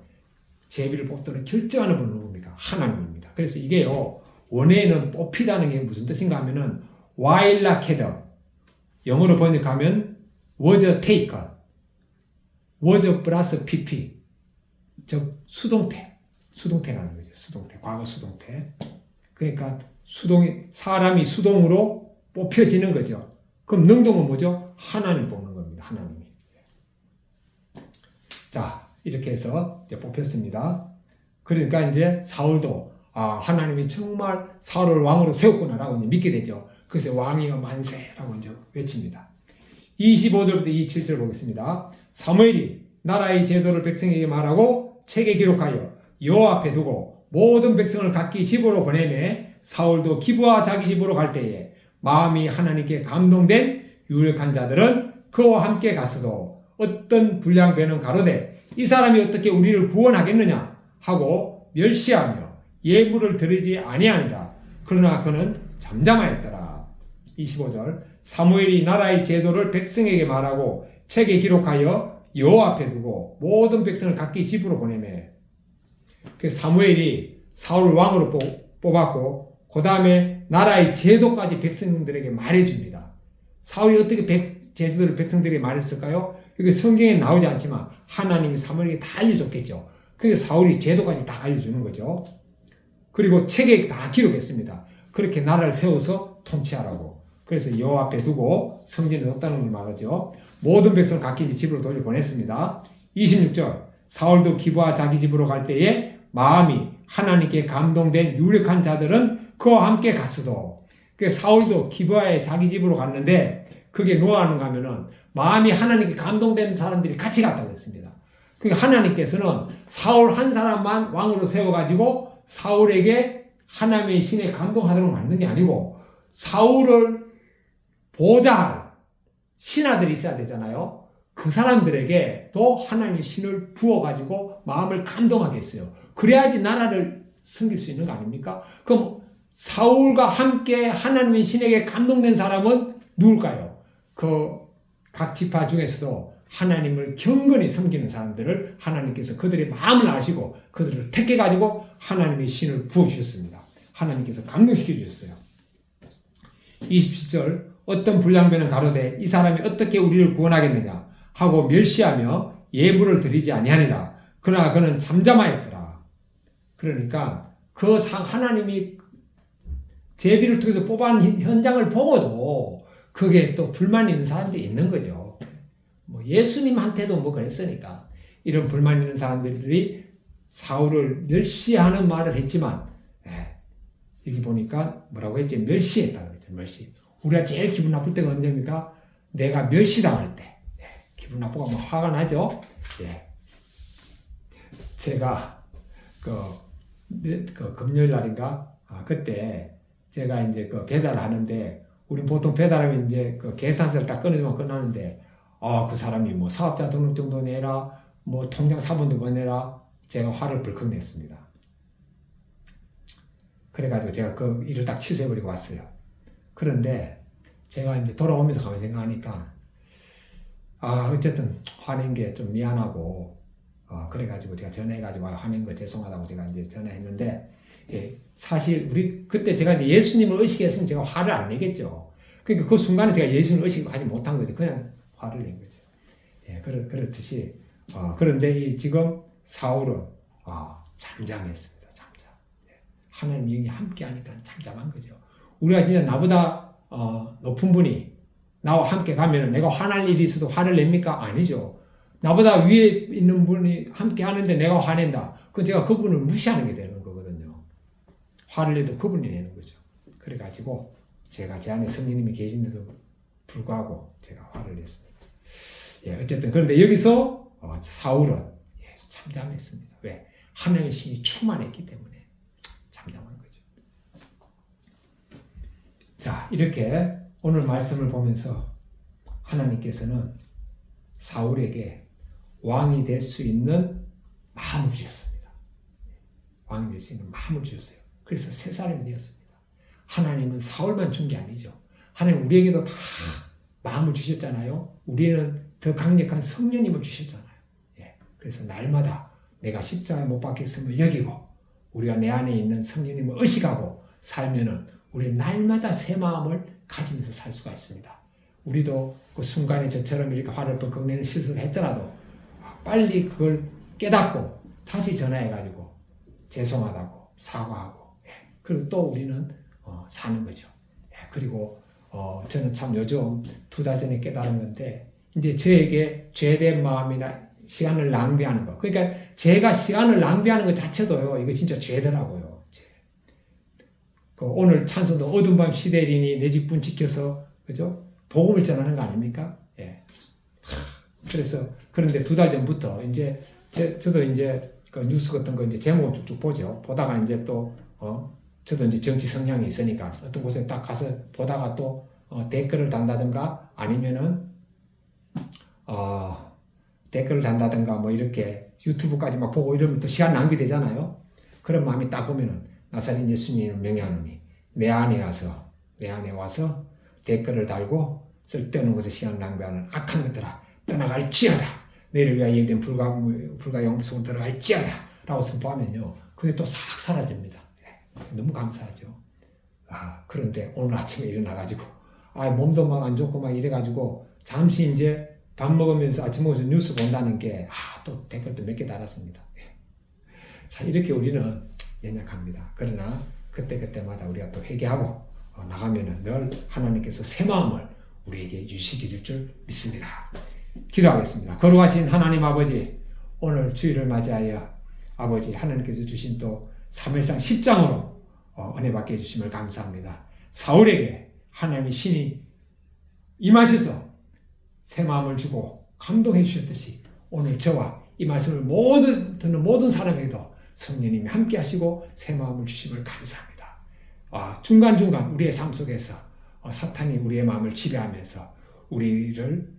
제비를 뽑도록 결정하는 분은 누굽니까? 하나님입니다. 그래서 이게요, 원어에는 뽑히다는 게 무슨 뜻인가 하면은 와일라케드, 영어로 번역하면 was taken, was 플러스 pp, 즉 수동태라는 거죠. 수동태, 과거 수동태. 그러니까 사람이 수동으로 뽑혀지는 거죠. 그럼 능동은 뭐죠? 하나님 뽑는 겁니다. 하나님이. 자, 이렇게 해서 이제 뽑혔습니다. 그러니까 이제 사울도 하나님이 정말 사울을 왕으로 세웠구나라고 이제 믿게 되죠. 그래서 왕이여 만세라고 이제 외칩니다. 25절부터 27절 보겠습니다. 사무엘이 나라의 제도를 백성에게 말하고 책에 기록하여 여호와 앞에 두고 모든 백성을 각기 집으로 보내매 사울도 기브와 자기 집으로 갈 때에 마음이 하나님께 감동된 유력한 자들은 그와 함께 갔어도 어떤 불량배는 가로되 이 사람이 어떻게 우리를 구원하겠느냐 하고 멸시하며 예물을 드리지 아니하니라. 그러나 그는 잠잠하였더라. 25절 사무엘이 나라의 제도를 백성에게 말하고 책에 기록하여 여호와 앞에 두고 모든 백성을 각기 집으로 보내매 사무엘이 사울을 왕으로 뽑았고 그 다음에 나라의 제도까지 백성들에게 말해줍니다. 사울이 어떻게 제도를 백성들에게 말했을까요? 이게 성경에 나오지 않지만 하나님이 사무엘에게 다 알려줬겠죠. 그래서 사울이 제도까지 다 알려주는 거죠. 그리고 책에 다 기록했습니다. 그렇게 나라를 세워서 통치하라고. 그래서 여호와 앞에 두고 성전에 넣었다는 걸 말하죠. 모든 백성을 각기 집으로 돌려보냈습니다. 26절 사울도 기브와 자기 집으로 갈 때에 마음이 하나님께 감동된 유력한 자들은 그와 함께 갔어도. 사울도 기브와의 자기 집으로 갔는데 그게 뭐하는가 하면은 마음이 하나님께 감동된 사람들이 같이 갔다고 했습니다. 하나님께서는 사울 한 사람만 왕으로 세워가지고 사울에게 하나님의 신에 감동하도록 만든 게 아니고 사울을 보좌할 신하들이 있어야 되잖아요. 그 사람들에게 또 하나님의 신을 부어가지고 마음을 감동하게 했어요. 그래야지 나라를 섬길 수 있는 거 아닙니까? 그럼 사울과 함께 하나님의 신에게 감동된 사람은 누굴까요? 각 지파 중에서도 하나님을 경건히 섬기는 사람들을 하나님께서 그들의 마음을 아시고 그들을 택해가지고 하나님의 신을 부어주셨습니다. 하나님께서 감동시켜 주셨어요. 27절 어떤 불량배는 가로되 이 사람이 어떻게 우리를 구원하겠느냐 하고 멸시하며 예물을 드리지 아니하니라. 그러나 그는 잠잠하였더라. 그러니까 하나님이 제비를 통해서 뽑은 현장을 보고도 그게 또 불만 있는 사람들이 있는 거죠. 예수님한테도 그랬으니까 이런 불만 있는 사람들이 사울을 멸시하는 말을 했지만 여기 보니까 뭐라고 했지? 멸시했다고 그랬죠. 멸시. 우리가 제일 기분 나쁠 때가 언제입니까? 내가 멸시당할 때. 기분 나쁘고 화가 나죠. 제가 금요일 날인가 그때 제가 이제 배달을 하는데 우리 보통 배달하면 이제 계산서를 딱 끊어주면 끝나는데 그 사람이 사업자 등록증도 내라 통장 사본도 보내라 제가 화를 벌컥 냈습니다. 그래가지고 제가 그 일을 딱 취소해버리고 왔어요. 그런데 제가 이제 돌아오면서 가만히 생각하니까 어쨌든 화낸 게 좀 미안하고 그래가지고 제가 전화해가지고 화낸 거 죄송하다고 제가 이제 전화했는데 사실 그때 제가 이제 예수님을 의식했으면 제가 화를 안 내겠죠. 그러니까 그 순간에 제가 예수님을 의식하지 못한 거죠. 그냥 화를 낸 거죠. 그렇듯이 그런데 지금 사울은 잠잠했습니다. 잠잠. 하나님 영이 함께 하니까 잠잠한 거죠. 우리가 진짜 나보다 높은 분이 나와 함께 가면 내가 화날 일이 있어도 화를 냅니까? 아니죠. 나보다 위에 있는 분이 함께 하는데 내가 화낸다. 그건 제가 그분을 무시하는 게 되는 거거든요. 화를 내도 그분이 내는 거죠. 그래가지고 제가 제 안에 성령님이 계신데도 불구하고 제가 화를 냈습니다. 예, 어쨌든 그런데 여기서 사울은 잠잠했습니다. 왜? 하나님의 신이 충만했기 때문에 잠잠한 거죠. 자, 이렇게 오늘 말씀을 보면서 하나님께서는 사울에게 왕이 될 수 있는 마음을 주셨습니다. 왕이 될 수 있는 마음을 주셨어요. 그래서 새 사람이 되었습니다. 하나님은 사울만 준 게 아니죠. 하나님 우리에게도 다 마음을 주셨잖아요. 우리는 더 강력한 성령님을 주셨잖아요. 예. 그래서 날마다 내가 십자가에 못 박혔음을 여기고 우리가 내 안에 있는 성령님을 의식하고 살면은 우리 날마다 새 마음을 가지면서 살 수가 있습니다. 우리도 그 순간에 저처럼 이렇게 화를 벅벅 내는 실수를 했더라도 빨리 그걸 깨닫고 다시 전화해가지고 죄송하다고 사과하고 그리고 또 우리는 사는 거죠. 그리고 저는 참 요즘 2달 전에 깨달은 건데 이제 저에게 죄된 마음이나 시간을 낭비하는 거. 그러니까 제가 시간을 낭비하는 것 자체도요. 이거 진짜 죄더라고요. 그 오늘 찬송도 어두운 밤 시대리니 내 직분 지켜서 그죠? 복음을 전하는 거 아닙니까? 예. 그래서 그런데 2달 전부터 이제 저도 이제 그 뉴스 같은 거 이제 제목을 쭉쭉 보죠. 보다가 이제 또 저도 이제 정치 성향이 있으니까 어떤 곳에 딱 가서 보다가 또 댓글을 단다든가 아니면은 댓글을 단다든가 뭐 이렇게 유튜브까지 막 보고 이러면 또 시간 낭비되잖아요. 그런 마음이 딱 오면은 나사렛 예수님을 명예하노니 내 안에 와서 댓글을 달고 쓸데없는 것에 시간 낭비하는 악한 것들아 떠나갈지어다. 너희를 위하여 예비된 불과 영업 속으로 들어갈지어다 라고 선포하면요. 그게 또 싹 사라집니다. 너무 감사하죠. 그런데 오늘 아침에 일어나가지고 몸도 막 안 좋고 막 이래가지고 잠시 이제 밥 먹으면서 아침 먹으면서 뉴스 본다는 게 또 댓글도 몇 개 달았습니다. 자, 이렇게 우리는 연약합니다. 그러나 그때마다 우리가 또 회개하고 나가면은 늘 하나님께서 새 마음을 우리에게 주시기 줄 믿습니다. 기도하겠습니다. 거룩하신 하나님 아버지, 오늘 주일을 맞이하여 아버지 하나님께서 주신 또 사무엘상 10장으로 은혜 받게 해주심을 감사합니다. 사울에게 하나님의 신이 임하셔서 새 마음을 주고 감동해 주셨듯이 오늘 저와 이 말씀을 듣는 모든 사람에게도 성령님이 함께 하시고 새 마음을 주심을 감사합니다. 중간중간 우리의 삶 속에서 사탄이 우리의 마음을 지배하면서 우리를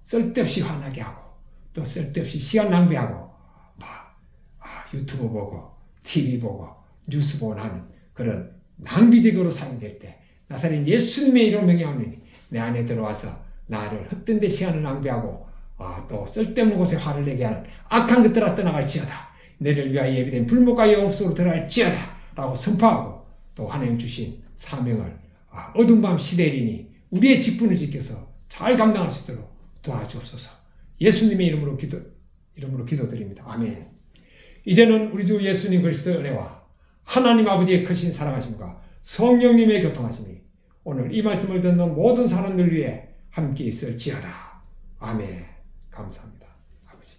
쓸데없이 화나게 하고 또 쓸데없이 시간 낭비하고 유튜브 보고 TV 보고 뉴스 보고 하는 그런 낭비적으로 사용될 때 나사렛 예수님의 이름으로 명령하노니 내 안에 들어와서 나를 헛된 데 시간을 낭비하고 또 쓸데없는 곳에 화를 내게 하는 악한 것들아 떠나갈지어다. 너를 위하여 예비된 불못과 영업 속으로 들어갈지어다 라고 선포하고 또 하나님 주신 사명을 어두운 밤 시대리니 우리의 직분을 지켜서 잘 감당할 수 있도록 도와주옵소서. 예수님의 이름으로 기도드립니다. 아멘. 이제는 우리 주 예수님 그리스도의 은혜와 하나님 아버지의 크신 사랑하심과 성령님의 교통하심이 오늘 이 말씀을 듣는 모든 사람들 위해 함께 있을지어다. 아멘. 감사합니다. 아버지.